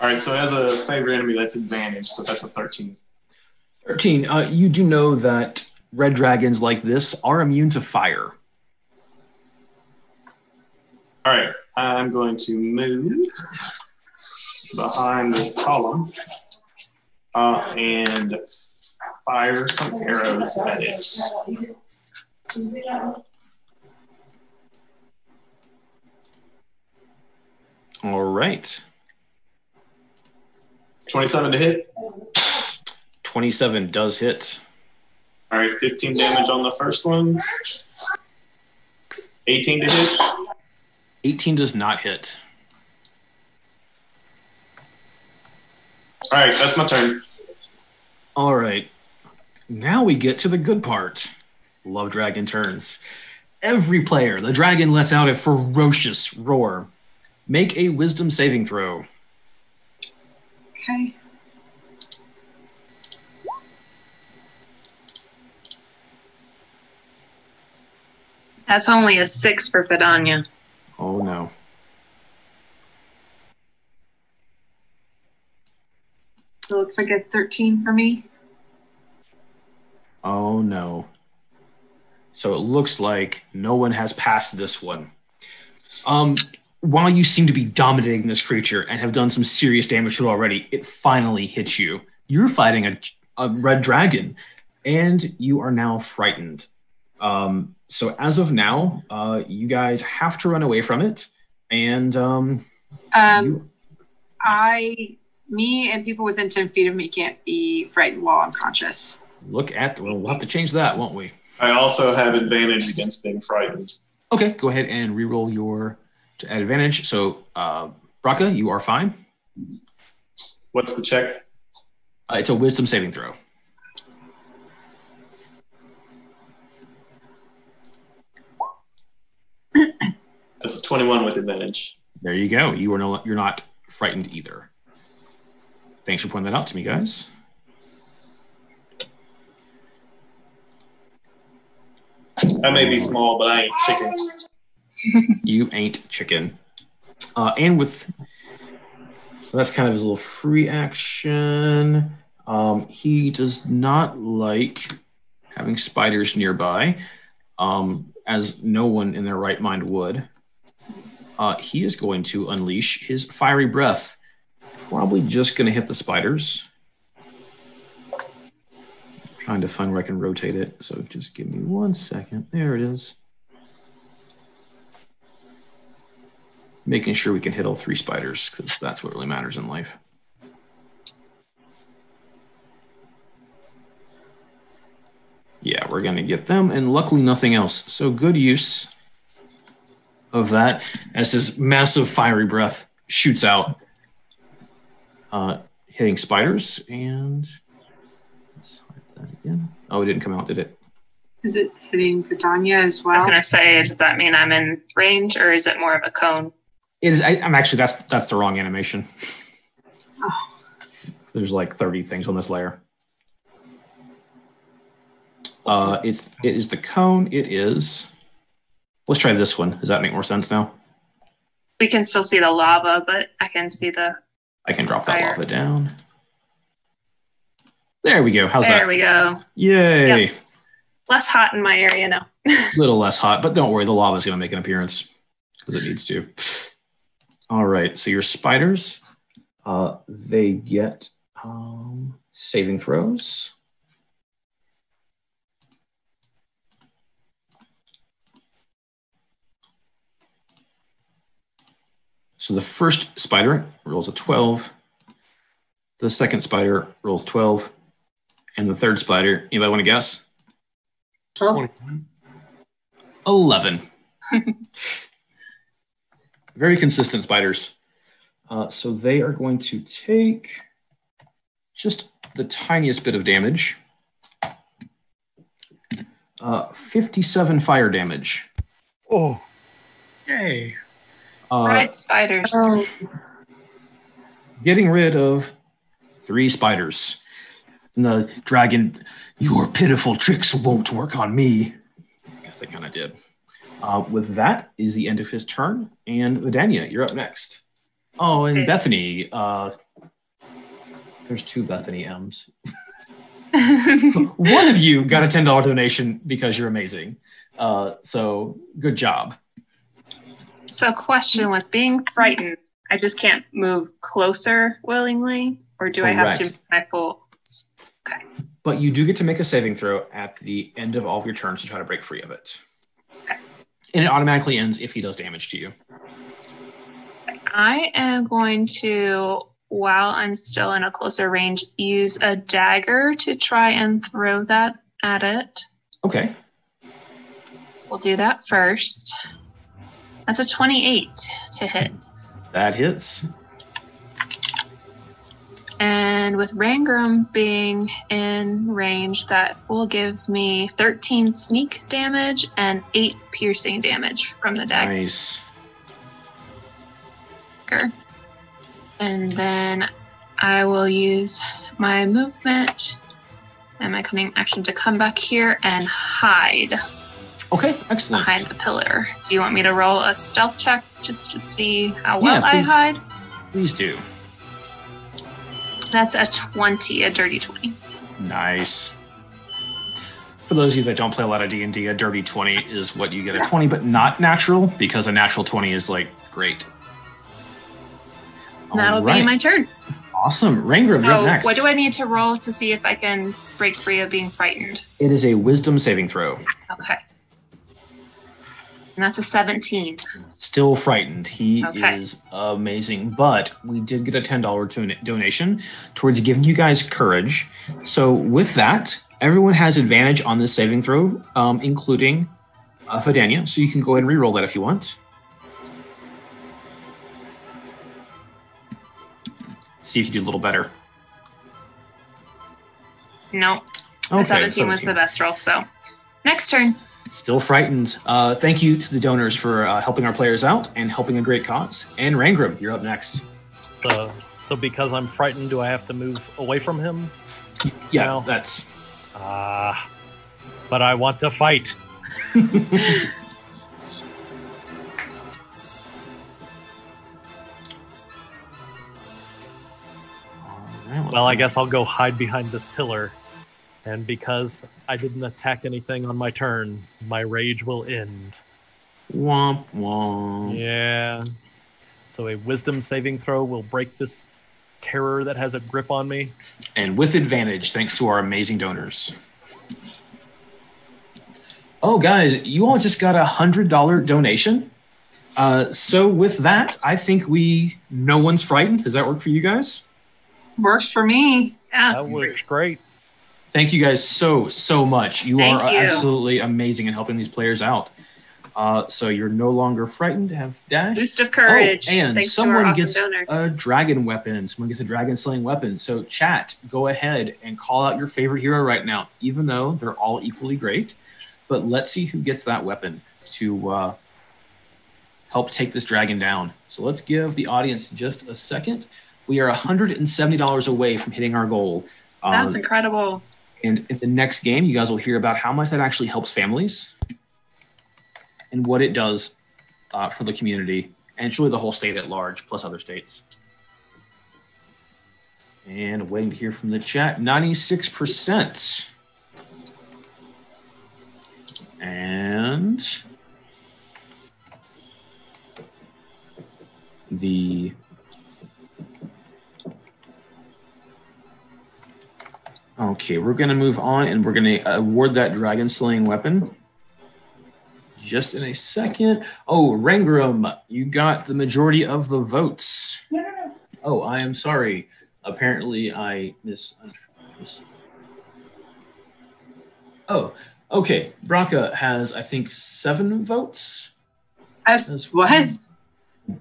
All right, so as a favorite enemy, that's advantage, so that's a 13. 13. You do know that red dragons like this are immune to fire. All right, I'm going to move behind this column and fire some arrows at it. All right. 27 to hit. 27 does hit. All right, 15 damage on the first one. 18 to hit. 18 does not hit. All right, that's my turn. All right. Now we get to the good part. Love dragon turns. Every player, the dragon lets out a ferocious roar. Make a wisdom saving throw. Okay. That's only a 6 for Vidania. Oh, no. So it looks like a 13 for me. Oh, no. So it looks like no one has passed this one. While you seem to be dominating this creature and have done some serious damage to it already, it finally hits you. You're fighting a red dragon, and you are now frightened. So as of now, you guys have to run away from it, and me and people within 10 feet of me can't be frightened while I'm conscious. We'll have to change that, won't we? I also have advantage against being frightened. Okay, go ahead and reroll your advantage. So, Braca, you are fine. What's the check? It's a wisdom saving throw. That's a 21 with advantage. There you go. You're not frightened either. Thanks for pointing that out to me, guys. I may be small, but I ain't chicken. You ain't chicken. And with that's kind of his little free action. He does not like having spiders nearby, as no one in their right mind would. He is going to unleash his fiery breath. Probably just going to hit the spiders. Trying to find where I can rotate it. So just give me 1 second. There it is. Making sure we can hit all 3 spiders, because that's what really matters in life. Yeah, we're going to get them, and luckily nothing else. So good use of that as his massive fiery breath shoots out, hitting spiders. And let's hide that again. Oh, it didn't come out, did it? Is it hitting Vidania as well? I was going to say, does that mean I'm in range, or is it more of a cone? It is. I'm actually, that's the wrong animation. Oh. There's like 30 things on this layer. It is the cone. It is. Let's try this one. Does that make more sense now? We can still see the lava, but I can see the. I can drop that fire. lava down. There we go. How's that? There we go. Yay! Yep. Less hot in my area now. A little less hot, but don't worry, the lava is going to make an appearance because it needs to. All right, so your spiders, they get saving throws. So the first spider rolls a 12. The second spider rolls 12. And the third spider, anybody want to guess? 12. 11. Very consistent spiders. So they are going to take just the tiniest bit of damage. 57 fire damage. Oh, Yay. Right, spiders. Getting rid of 3 spiders. And the dragon, your pitiful tricks won't work on me. I guess they kind of did. With that is the end of his turn. And Vidania, you're up next. Oh, and Okay. Bethany. There's 2 Bethany M's. One of you got a $10 donation because you're amazing. So good job. So question with being frightened, I just can't move closer willingly, or do I have to Correct. my full? Okay. But you do get to make a saving throw at the end of all of your turns to try to break free of it. Okay. And it automatically ends if he does damage to you. I am going to, while I'm still in a closer range, use a dagger to try and throw that at it. Okay. So we'll do that first. That's a 28 to hit. That hits. And with Rangram being in range, that will give me 13 sneak damage and 8 piercing damage from the dagger. Nice. And then I will use my movement and my cunning action to come back here and hide Okay, excellent. behind the pillar. Do you want me to roll a stealth check just to see how well I please. hide? Please do. That's a 20, a dirty 20. Nice. For those of you that don't play a lot of D&D, a dirty 20 is what you get a 20, but not natural, because a natural 20 is like great. That'll All right. be my turn. Awesome. Rangram, you're up So next. what do I need to roll to see if I can break free of being frightened? It is a wisdom saving throw. Okay. And that's a 17. Still frightened. He Okay. is amazing, but we did get a $10 donation towards giving you guys courage. So with that, everyone has advantage on this saving throw, including Vidania. So you can go ahead and re-roll that if you want. See if you do a little better. No, the Okay, 17 was the best roll. So next turn. Still frightened. Thank you to the donors for helping our players out and helping a great cause. And Rangram, you're up next. so because I'm frightened, do I have to move away from him? Yeah, Well. that's... But I want to fight. Well, I guess I'll go hide behind this pillar. And because I didn't attack anything on my turn, my rage will end. Womp womp. Yeah. So a wisdom saving throw will break this terror that has a grip on me. And with advantage, thanks to our amazing donors. Oh, guys, you all just got a $100 donation. So with that, I think no one's frightened. Does that work for you guys? Works for me. Yeah. That works great. Thank you guys so much. You Thank are you. absolutely amazing in helping these players out. So you're no longer frightened. Have dash. Boost of courage. Oh, and Thanks to our someone awesome gets donors. a dragon weapon. Someone gets a dragon slaying weapon. So chat, go ahead and call out your favorite hero right now, even though they're all equally great. But let's see who gets that weapon to help take this dragon down. So let's give the audience just a second. We are $170 away from hitting our goal. That's incredible. And in the next game, you guys will hear about how much that actually helps families and what it does for the community, and it's really the whole state at large, plus other states. And waiting to hear from the chat, 96%. And the okay, we're going to move on, and we're going to award that dragon slaying weapon just in a second. Oh, Rangram, you got the majority of the votes. Oh, I am sorry. Apparently, I Oh, okay. Braca has, I think, 7 votes. What?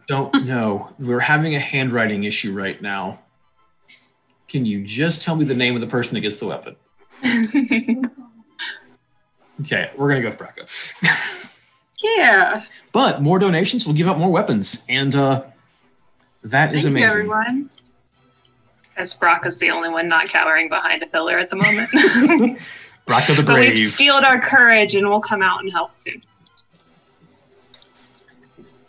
Don't know. We're having a handwriting issue right now. Can you just tell me the name of the person that gets the weapon? Okay, we're going to go with Braca. Yeah. But more donations will give out more weapons, and that is amazing. Thank you, everyone. As Brock is the only one not cowering behind a pillar at the moment. Braca the But Brave. we've steeled our courage and we'll come out and help soon.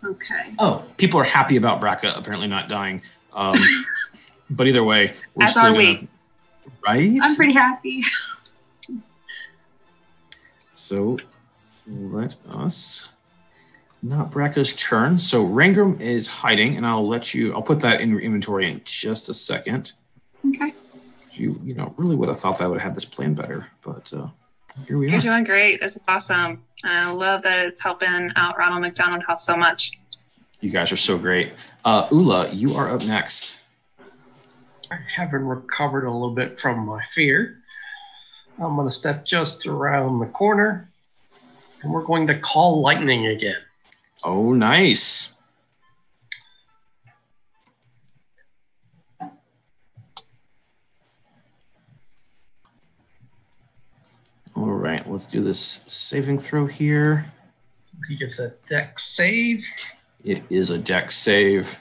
Okay. Oh, people are happy about Braca apparently not dying. But either way, we're As still are gonna, we. right? I'm pretty happy. So let us, not Braca's turn. So Rangram is hiding, and I'll put that in your inventory in just a second. Okay. You know, really would have thought that I would have had this plan better, but here we are. You're doing great. This is awesome. I love that it's helping out Ronald McDonald House so much. You guys are so great. Ula, you are up next. I haven't recovered a little bit from my fear. I'm going to step just around the corner, and we're going to call lightning again. Oh, nice. All right, let's do this saving throw here. He gets a dex save. It is a dex save.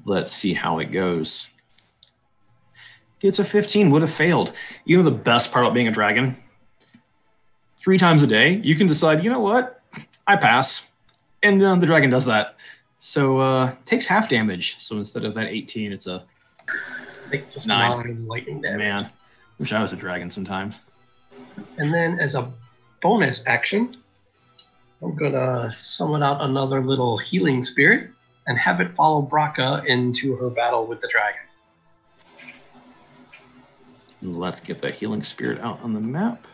Let's see how it goes. It's a 15, would have failed. You know the best part about being a dragon? 3 times a day, you can decide, you know what? I pass. And the dragon does that. So takes half damage. So instead of that 18, it's a Just 9. 9 lightning damage. Man, wish I was a dragon sometimes. And then as a bonus action, I'm going to summon out another little healing spirit and have it follow Braca into her battle with the dragon. Let's get that healing spirit out on the map.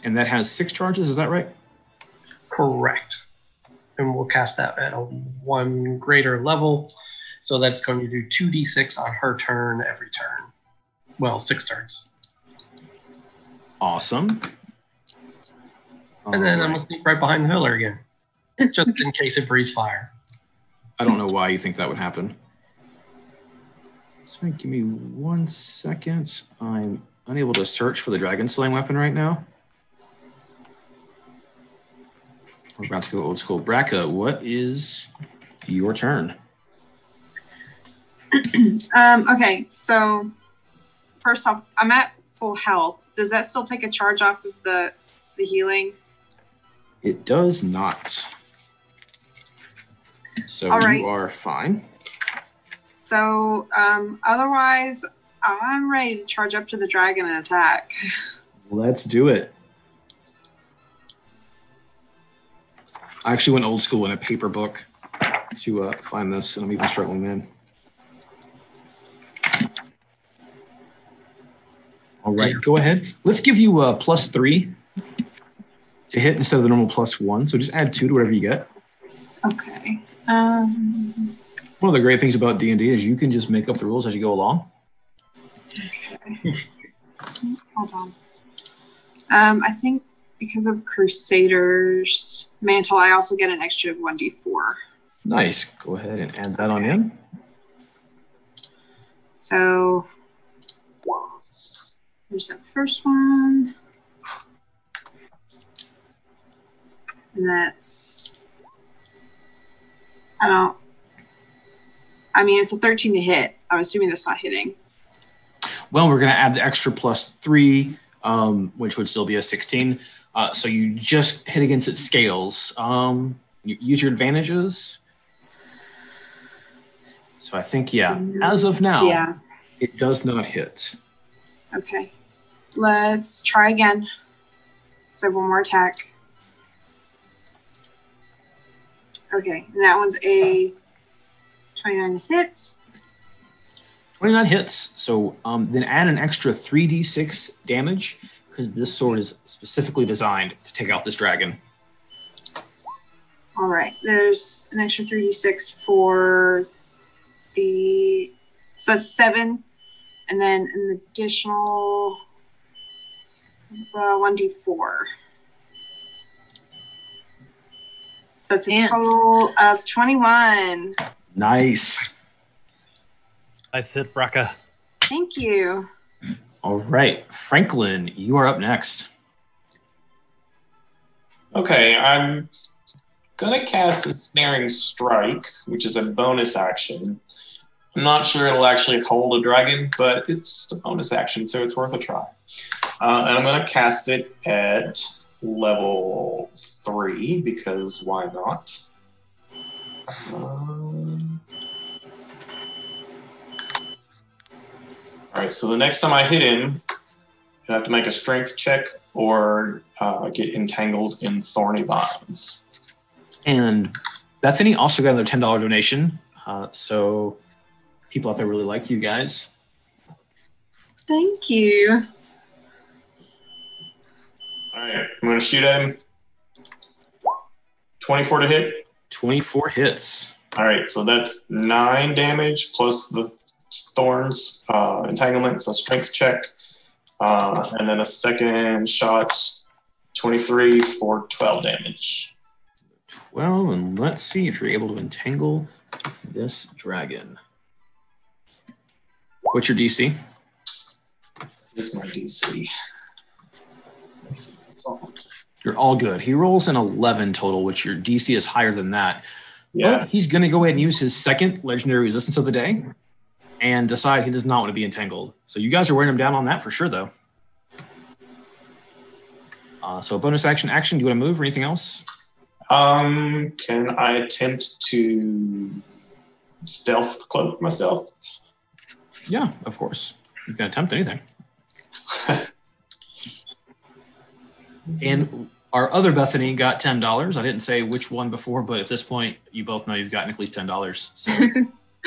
And that has 6 charges, is that right? Correct. And we'll cast that at a 1 greater level. So that's going to do 2d6 on her turn every turn. Well, 6 turns. Awesome. And then I'm going to sneak right behind the pillar again. Just in case it breathes fire. I don't know why you think that would happen. So give me 1 second. I'm unable to search for the dragon slaying weapon right now. We're about to go old school. Braca, what is your turn? Okay, so first off, I'm at full health. Does that still take a charge off of the healing? It does not. So All right. you are fine. So otherwise, I'm ready to charge up to the dragon and attack. Let's do it. I actually went old school in a paper book to find this, and I'm even struggling then. All right, go ahead. Let's give you a +3 to hit instead of the normal +1. So just add 2 to whatever you get. Okay. One of the great things about D&D is you can just make up the rules as you go along. Okay. Hold on. I think because of Crusaders Mantle, I also get an extra 1d4. Nice. Go ahead and add that on in. So here's that first one. And that's, I mean, it's a 13 to hit. I'm assuming that's not hitting. Well, we're going to add the extra +3, which would still be a 16. So you just hit against its scales. You use your advantages. So I think, yeah, as of now, it does not hit. Okay. Let's try again. So one more attack. Okay, and that one's a 29 hit. 29 hits. So then add an extra 3d6 damage because this sword is specifically designed to take out this dragon. All right, there's an extra 3d6 for the, so that's 7, and then an additional 1d4. So it's a total of 21. Nice. Nice hit, Braca. Thank you. All right, Franklin, you are up next. Okay, I'm going to cast Ensnaring Strike, which is a bonus action. I'm not sure it'll actually hold a dragon, but it's just a bonus action, so it's worth a try. And I'm going to cast it at level 3, because why not? Alright, so the next time I hit him, I have to make a strength check or get entangled in thorny vines. And Bethany also got another $10 donation. So people out there really like you guys. Thank you. Alright, I'm going to shoot at him. 24 to hit. 24 hits. Alright, so that's 9 damage plus the thorns, entanglement, so strength check. And then a second shot, 23 for 12 damage. 12, and let's see if you're able to entangle this dragon. What's your DC? This is my DC. You're all good. He rolls an 11 total, which your DC is higher than that. Yeah. But he's going to go ahead and use his second legendary resistance of the day and decide he does not want to be entangled. So you guys are wearing him down on that for sure, though. So bonus action. Do you want to move or anything else? Can I attempt to stealth cloak myself? Yeah, of course. You can attempt anything. And our other Bethany got $10. I didn't say which one before, but at this point, you both know you've gotten at least $10. So,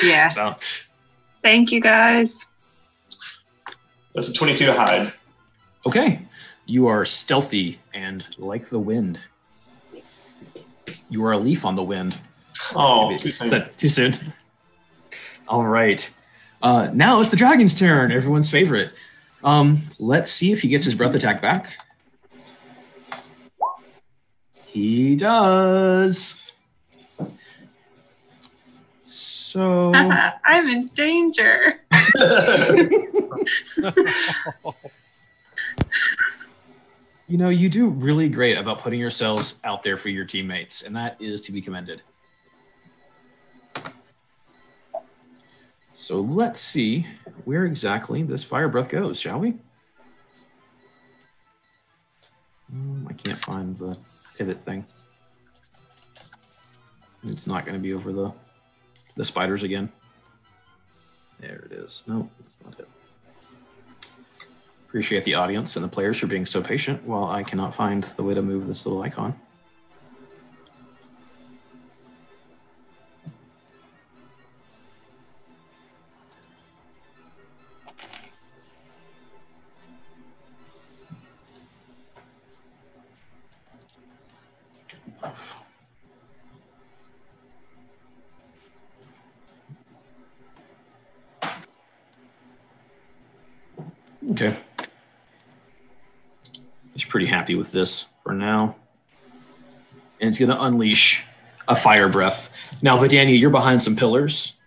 Yeah. so Thank you, guys. That's a 22 to hide. okay. You are stealthy and like the wind. You are a leaf on the wind. Oh, Maybe- too is soon. that too soon? All right. Now it's the dragon's turn, everyone's favorite. Let's see if he gets his breath attack back. He does. So I'm in danger. you know, you do really great about putting yourselves out there for your teammates, and that is to be commended. So let's see where exactly this fire breath goes, shall we? I can't find the pivot thing. It's not going to be over the spiders again. There it is. No, that's not it. Appreciate the audience and the players for being so patient while I cannot find the way to move this little icon. Okay. He's pretty happy with this for now. And it's going to unleash a fire breath. Now, Vidania, you're behind some pillars.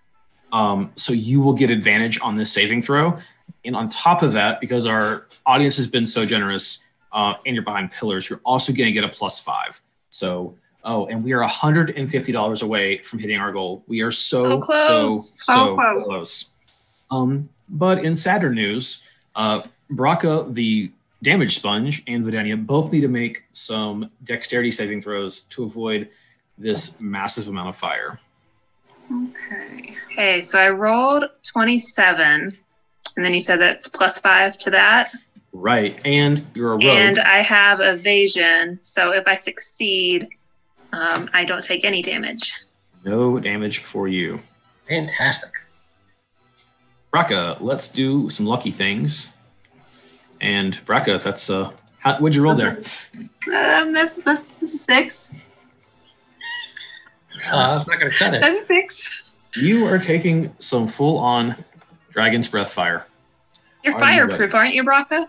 So you will get advantage on this saving throw. And on top of that, because our audience has been so generous and you're behind pillars, you're also going to get a +5. So Oh, and we are $150 away from hitting our goal. We are so close. close. But in sadder news, Braca, the damage sponge, and Vidania both need to make some dexterity saving throws to avoid this massive amount of fire. Okay, so I rolled 27, and then you said that's +5 to that. Right, and you're a rogue. And I have evasion, so if I succeed, I don't take any damage. No damage for you. Fantastic. Braca, let's do some lucky things. And Braca, that's what'd you roll there? That's a 6. That's not gonna cut it. That's a 6. You are taking some full-on Dragon's Breath fire. You're fireproof, aren't you, Braca?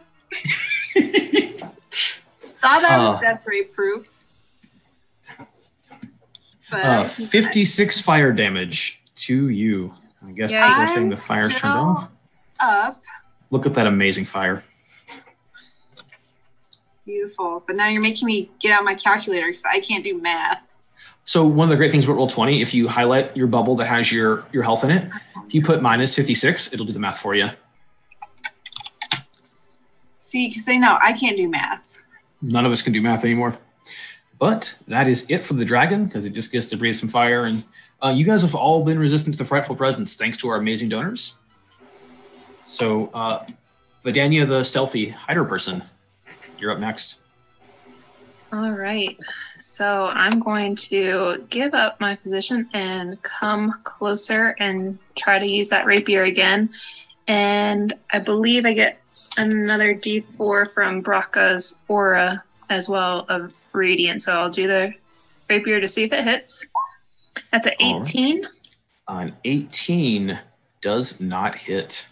Thought I was death ray proof. 56 fire damage to you. I guess Yeah, the thing the fire's turned off. Up. Look at that amazing fire. Beautiful. But now you're making me get out my calculator because I can't do math. So one of the great things about Roll20, if you highlight your bubble that has your health in it, if you put -56, it'll do the math for you. See, because they know I can't do math. None of us can do math anymore. But that is it for the dragon, because it just gets to breathe some fire. And you guys have all been resistant to the frightful presence thanks to our amazing donors. So Vidania, the stealthy hider person, you're up next. All right. So I'm going to give up my position and come closer and try to use that rapier again. And I believe I get another D4 from Braca's aura as well of radiant. So I'll do the rapier to see if it hits. That's an 18. An 18 does not hit.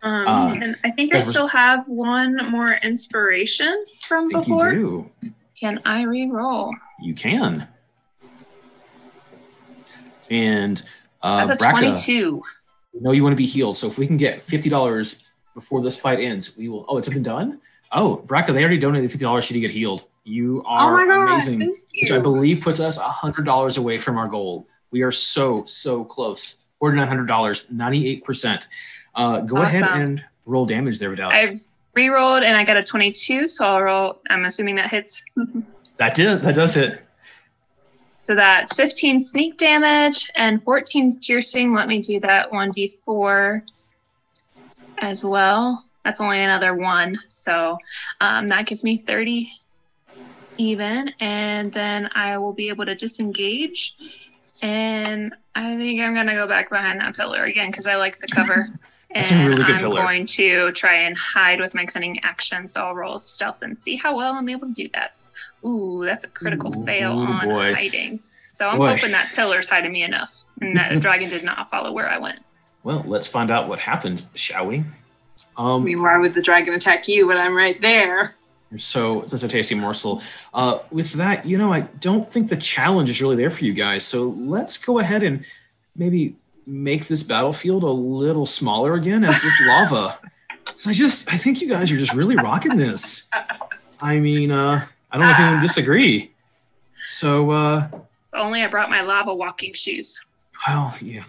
And I think I still have one more inspiration from before. You do. Can I re-roll? You can. And that's a Braca, 22. we know you want to be healed, so if we can get $50 before this fight ends, we will. Oh, it's been done? Oh, Braca, they already donated $50 to get healed. You are amazing, which I believe puts us $100 away from our goal. We are so close. $4,900, 98%. Go ahead and roll damage there, Vidal. I re-rolled and I got a 22, so I'll roll. I'm assuming that hits. That does hit. So that's 15 sneak damage and 14 piercing. Let me do that 1d4 as well. That's only another 1. So that gives me 30 even. And then I will be able to disengage. And I think I'm going to go back behind that pillar again because I like the cover. That's a really good I'm pillar. going to try and hide with my cunning action. So I'll roll stealth and see how well I'm able to do that. Ooh, that's a critical fail on hiding. So I'm hoping that pillar's hiding me enough and that the dragon did not follow where I went. Well, let's find out what happened, shall we? I mean, why would the dragon attack you when I'm right there? So that's a tasty morsel. With that, I don't think the challenge is really there for you guys. So let's go ahead and maybe make this battlefield a little smaller again as this lava. So I think you guys are just really rocking this. I mean, I don't know if anyone disagree. So, only I brought my lava walking shoes. Well, yeah.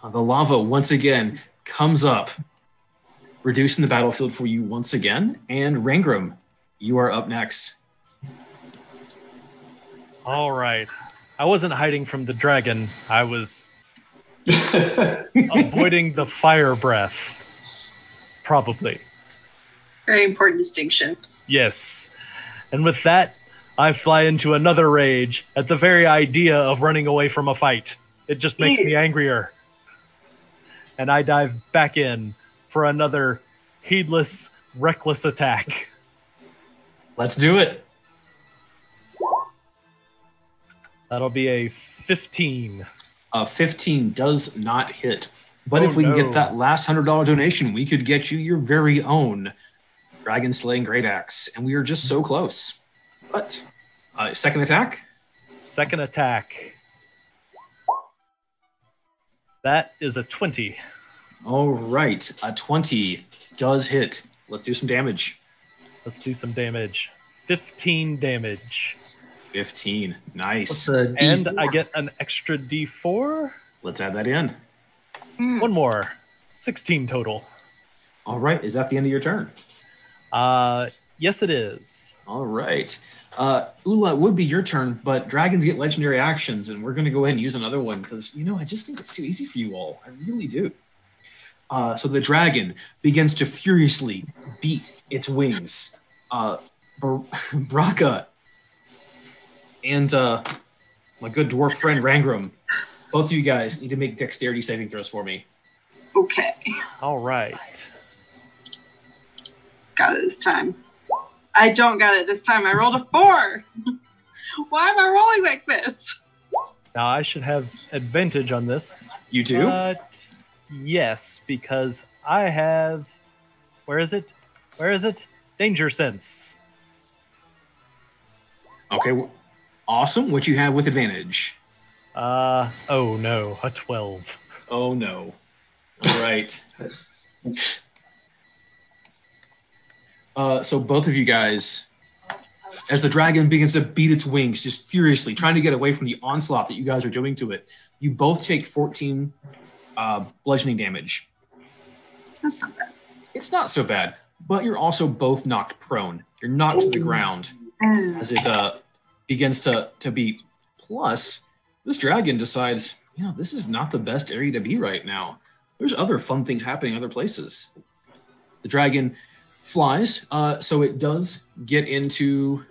The lava once again comes up, reducing the battlefield for you once again. And Rangram, you are up next. All right. I wasn't hiding from the dragon. I was avoiding the fire breath. Probably. Very important distinction. Yes. And with that, I fly into another rage at the very idea of running away from a fight. It just makes me angrier. And I dive back in for another heedless, reckless attack. Let's do it. That'll be a 15. 15 does not hit. But if we can get that last $100 donation, we could get you your very own Dragon Slaying Great Axe. And we are just so close. But second attack? Second attack. That is a 20. All right. A 20 does hit. Let's do some damage. Let's do some damage. 15 damage. 15. Nice. And I get an extra D4. Let's add that in. One more. 16 total. All right. Is that the end of your turn? Yes, it is. All right. Ula, it would be your turn, but dragons get legendary actions, and we're going to go ahead and use another one because, I just think it's too easy for you all. I really do. So the dragon begins to furiously beat its wings. Braca and my good dwarf friend Rangram, both of you guys need to make dexterity saving throws for me. Okay. All right. Got it this time. I don't got it this time. I rolled a 4. Why am I rolling like this? Now I should have advantage on this. You do? But yes, because I have... Where is it? Danger sense. Okay. Awesome. What you have with advantage? Oh no, a 12. Oh no. All right. So both of you guys, as the dragon begins to beat its wings, just furiously trying to get away from the onslaught that you guys are doing to it, you both take 14 bludgeoning damage. That's not bad. It's not so bad, but you're also both knocked prone. You're knocked to the ground as it begins to beat. Plus, this dragon decides, this is not the best area to be right now. There's other fun things happening other places. The dragon flies, so it does get into...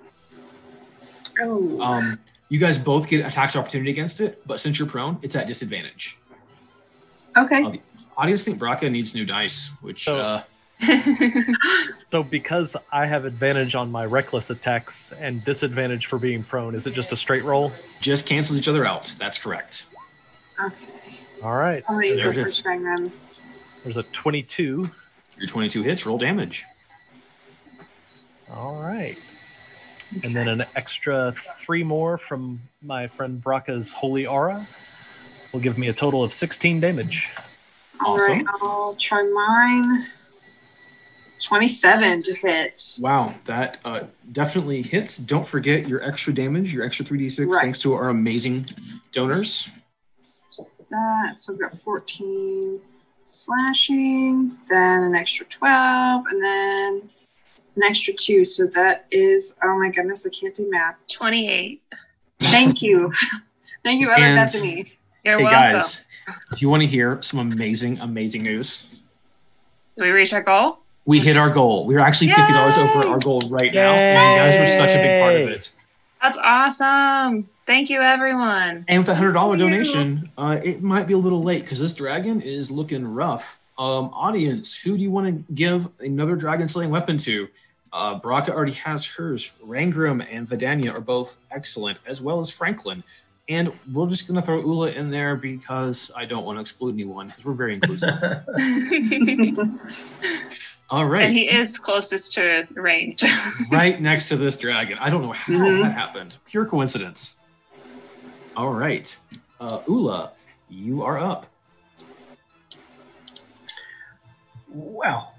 you guys both get attacks opportunity against it, but since you're prone, it's at disadvantage. Okay. The audience think Braca needs new dice, which... So because I have advantage on my reckless attacks and disadvantage for being prone, is it just a straight roll? Just cancels each other out. That's correct. Okay. All right. I'll let you There go it first, is. Rangram. There's a 22. Your 22 hits, roll damage. All right. And then an extra 3 more from my friend Braca's Holy Aura will give me a total of 16 damage. All right, Awesome. I'll try mine. 27 to hit. Wow, that definitely hits. Don't forget your extra damage, your extra 3d6, Right. thanks to our amazing donors. So we've got 14 slashing, then an extra 12, and then an extra 2. So that is, oh my goodness, I can't do math. 28. Thank you. Thank you, Other And- Bethany. You're Hey welcome. guys, do you want to hear some amazing, amazing news? Did we reach our goal? We hit our goal. We're actually $50 over our goal right now. And you guys were such a big part of it. That's awesome. Thank you, everyone. And with a $100 Thank you. donation, it might be a little late because this dragon is looking rough. Audience, who do you want to give another dragon slaying weapon to? Braca already has hers. Rangram and Vidania are both excellent, as well as Franklin. And we're just going to throw Ula in there because I don't want to exclude anyone because we're very inclusive. All right. And he is closest to range. Right next to this dragon. I don't know how that happened. Pure coincidence. All right. Ula, you are up. Well,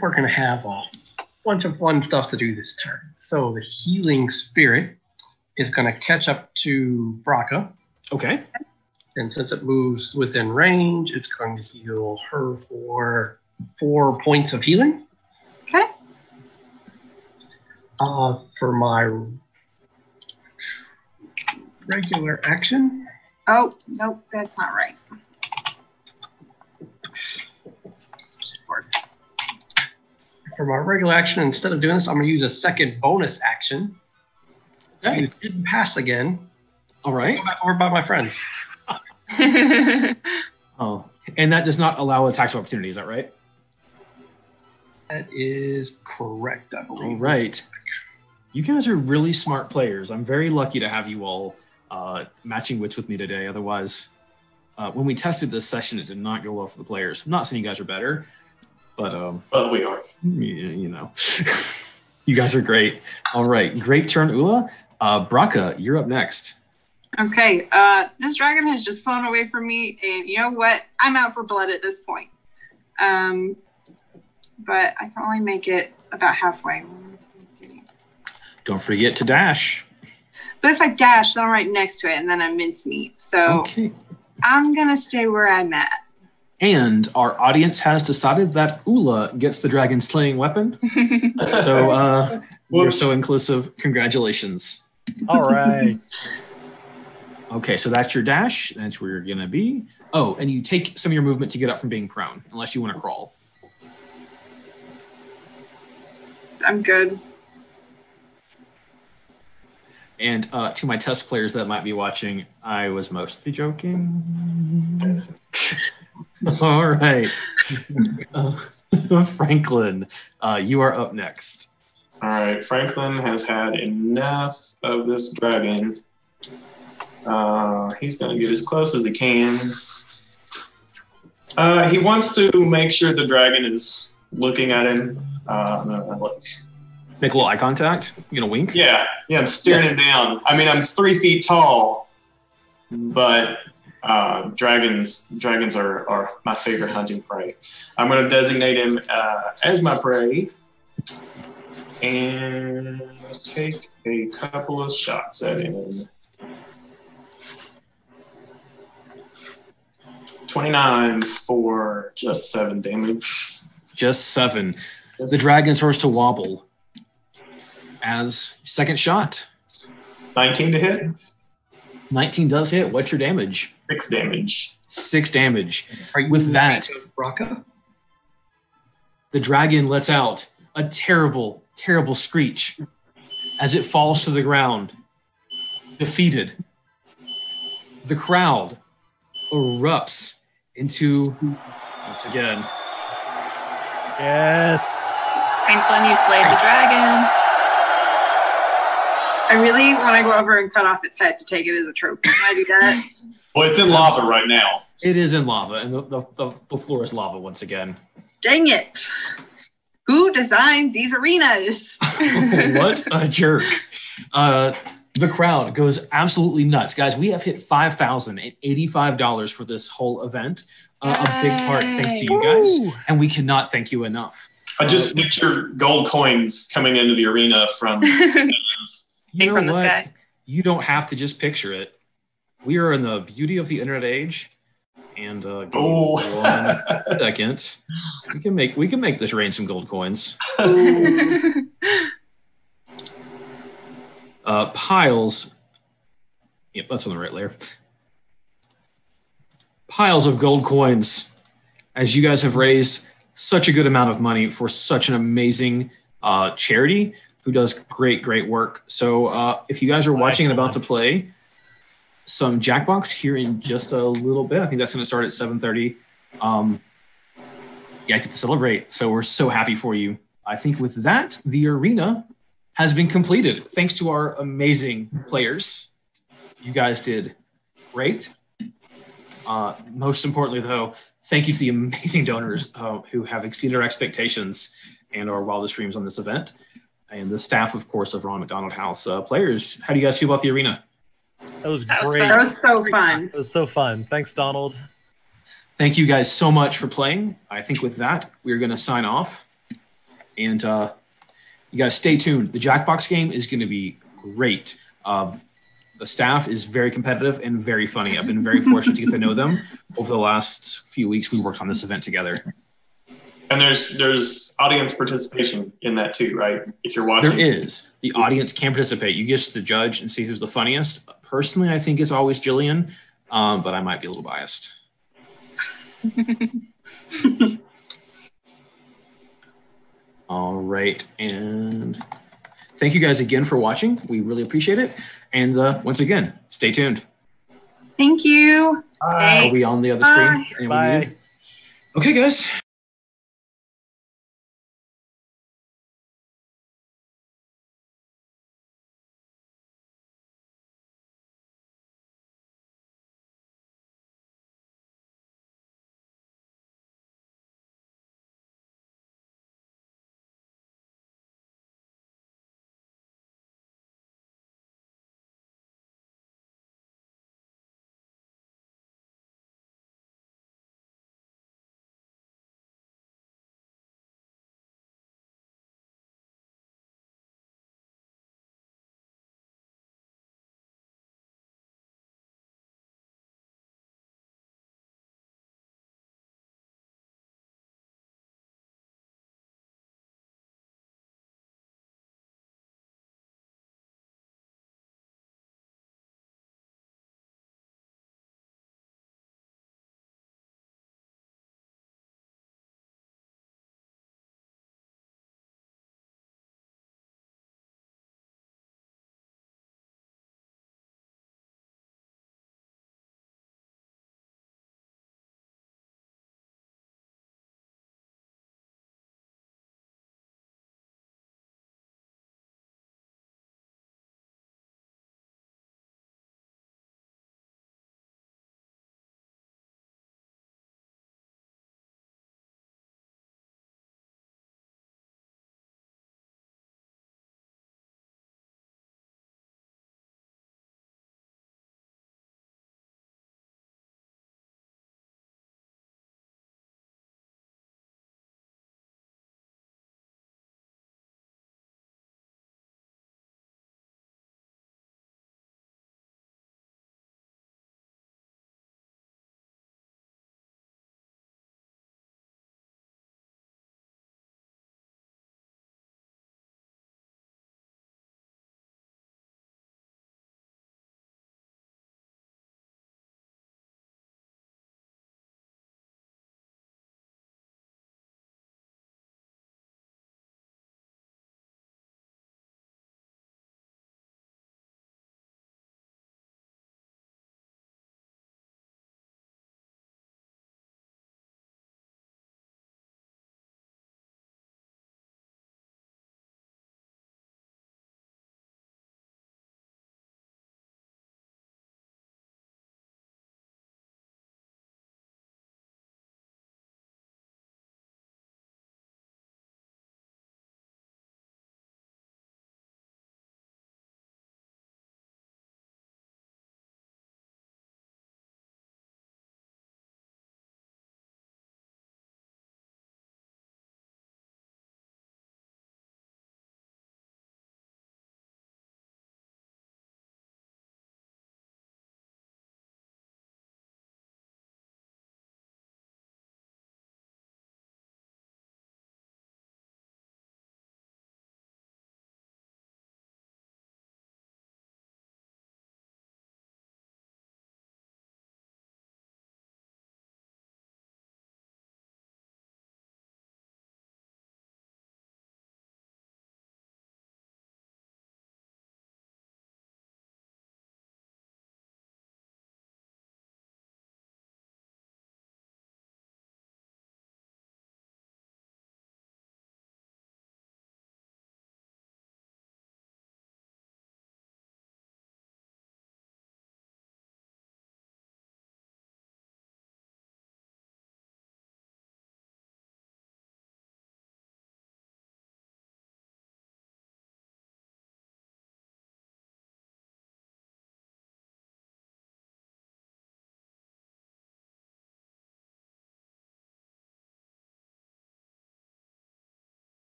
we're going to have a bunch of fun stuff to do this turn. So the healing spirit is going to catch up to Braca. Okay. And since it moves within range, it's going to heal her for 4 points of healing. Okay. For my regular action, Oh, nope, that's not right. instead of doing this, I'm going to use a second bonus action. Okay. Use Hidden Pass again. All right. Over by my friends. Oh, and that does not allow attacks of opportunity. Is that right? That is correct, I believe. All right. You guys are really smart players. I'm very lucky to have you all matching wits with me today. Otherwise, when we tested this session, it did not go well for the players. I'm not saying you guys are better, but We are. you know, you guys are great. All right, great turn, Ula. Braca, you're up next. Okay, this dragon has just flown away from me, and you know what? I'm out for blood at this point. But I can only make it about halfway. Don't forget to dash. But if I dash, then I'm right next to it, and then I'm mincemeat. So Okay. I'm going to stay where I'm at. And our audience has decided that Ula gets the dragon slaying weapon. So we're so inclusive. Congratulations. All right. Okay, so that's your dash. That's where you're going to be. Oh, and you take some of your movement to get up from being prone, unless you want to crawl. I'm good. And to my test players that might be watching, I was mostly joking. All right. Franklin, you are up next. All right, Franklin has had enough of this dragon. He's going to get as close as he can. He wants to make sure the dragon is looking at him. Make a little eye contact. You gonna wink? Yeah, I'm staring him down. I mean, I'm 3 feet tall, but dragons are my favorite hunting prey. I'm going to designate him as my prey and take a couple of shots at him. 29 for just 7 damage. Just 7. The dragon starts to wobble. As second shot. 19 to hit. 19 does hit. What's your damage? 6 damage. 6 damage. Are you With that, Raka? the dragon lets out a terrible, terrible screech as it falls to the ground, defeated. The crowd erupts into, once again, Yes. Franklin, you slayed the dragon. I really want to go over and cut off its head to take it as a trophy. Can I do that? Well, it's in lava right now. it is in lava, and the floor is lava once again. Dang it. Who designed these arenas? What a jerk. The crowd goes absolutely nuts. Guys, we have hit $5,085 for this whole event. A big part thanks to you guys, and we cannot thank you enough. I just picture gold coins coming into the arena from... You know from the what? sky. You don't have to just picture it. We are in the beauty of the internet age, and Oh. 1 second, we can make this rain some gold coins. Piles. Yep, that's on the right layer. Piles of gold coins, as you guys have raised such a good amount of money for such an amazing charity who does great, great work. So if you guys are watching and about to play some Jackbox here in just a little bit, I think that's going to start at 7:30. Yeah, I get to celebrate. So we're so happy for you. I think with that, the arena has been completed. Thanks to our amazing players. You guys did great. Most importantly, though, thank you to the amazing donors who have exceeded our expectations and our wildest dreams on this event. And the staff, of course, of Ronald McDonald House players. How do you guys feel about the arena? That was That was great. fun. That was so fun. It was so fun. Thanks, Donald. Thank you guys so much for playing. I think with that, we're going to sign off. And you guys stay tuned. The Jackbox game is going to be great. The staff is very competitive and very funny. I've been very fortunate to get to know them over the last few weeks. We worked on this event together. And there's audience participation in that too, right? If you're watching. There is. The audience can participate. You get to judge and see who's the funniest. Personally, I think it's always Jillian, but I might be a little biased. All right. And thank you guys again for watching. We really appreciate it. And once again, stay tuned. Thank you. Are we on the other screen? Bye. Anyone muted? Okay, guys.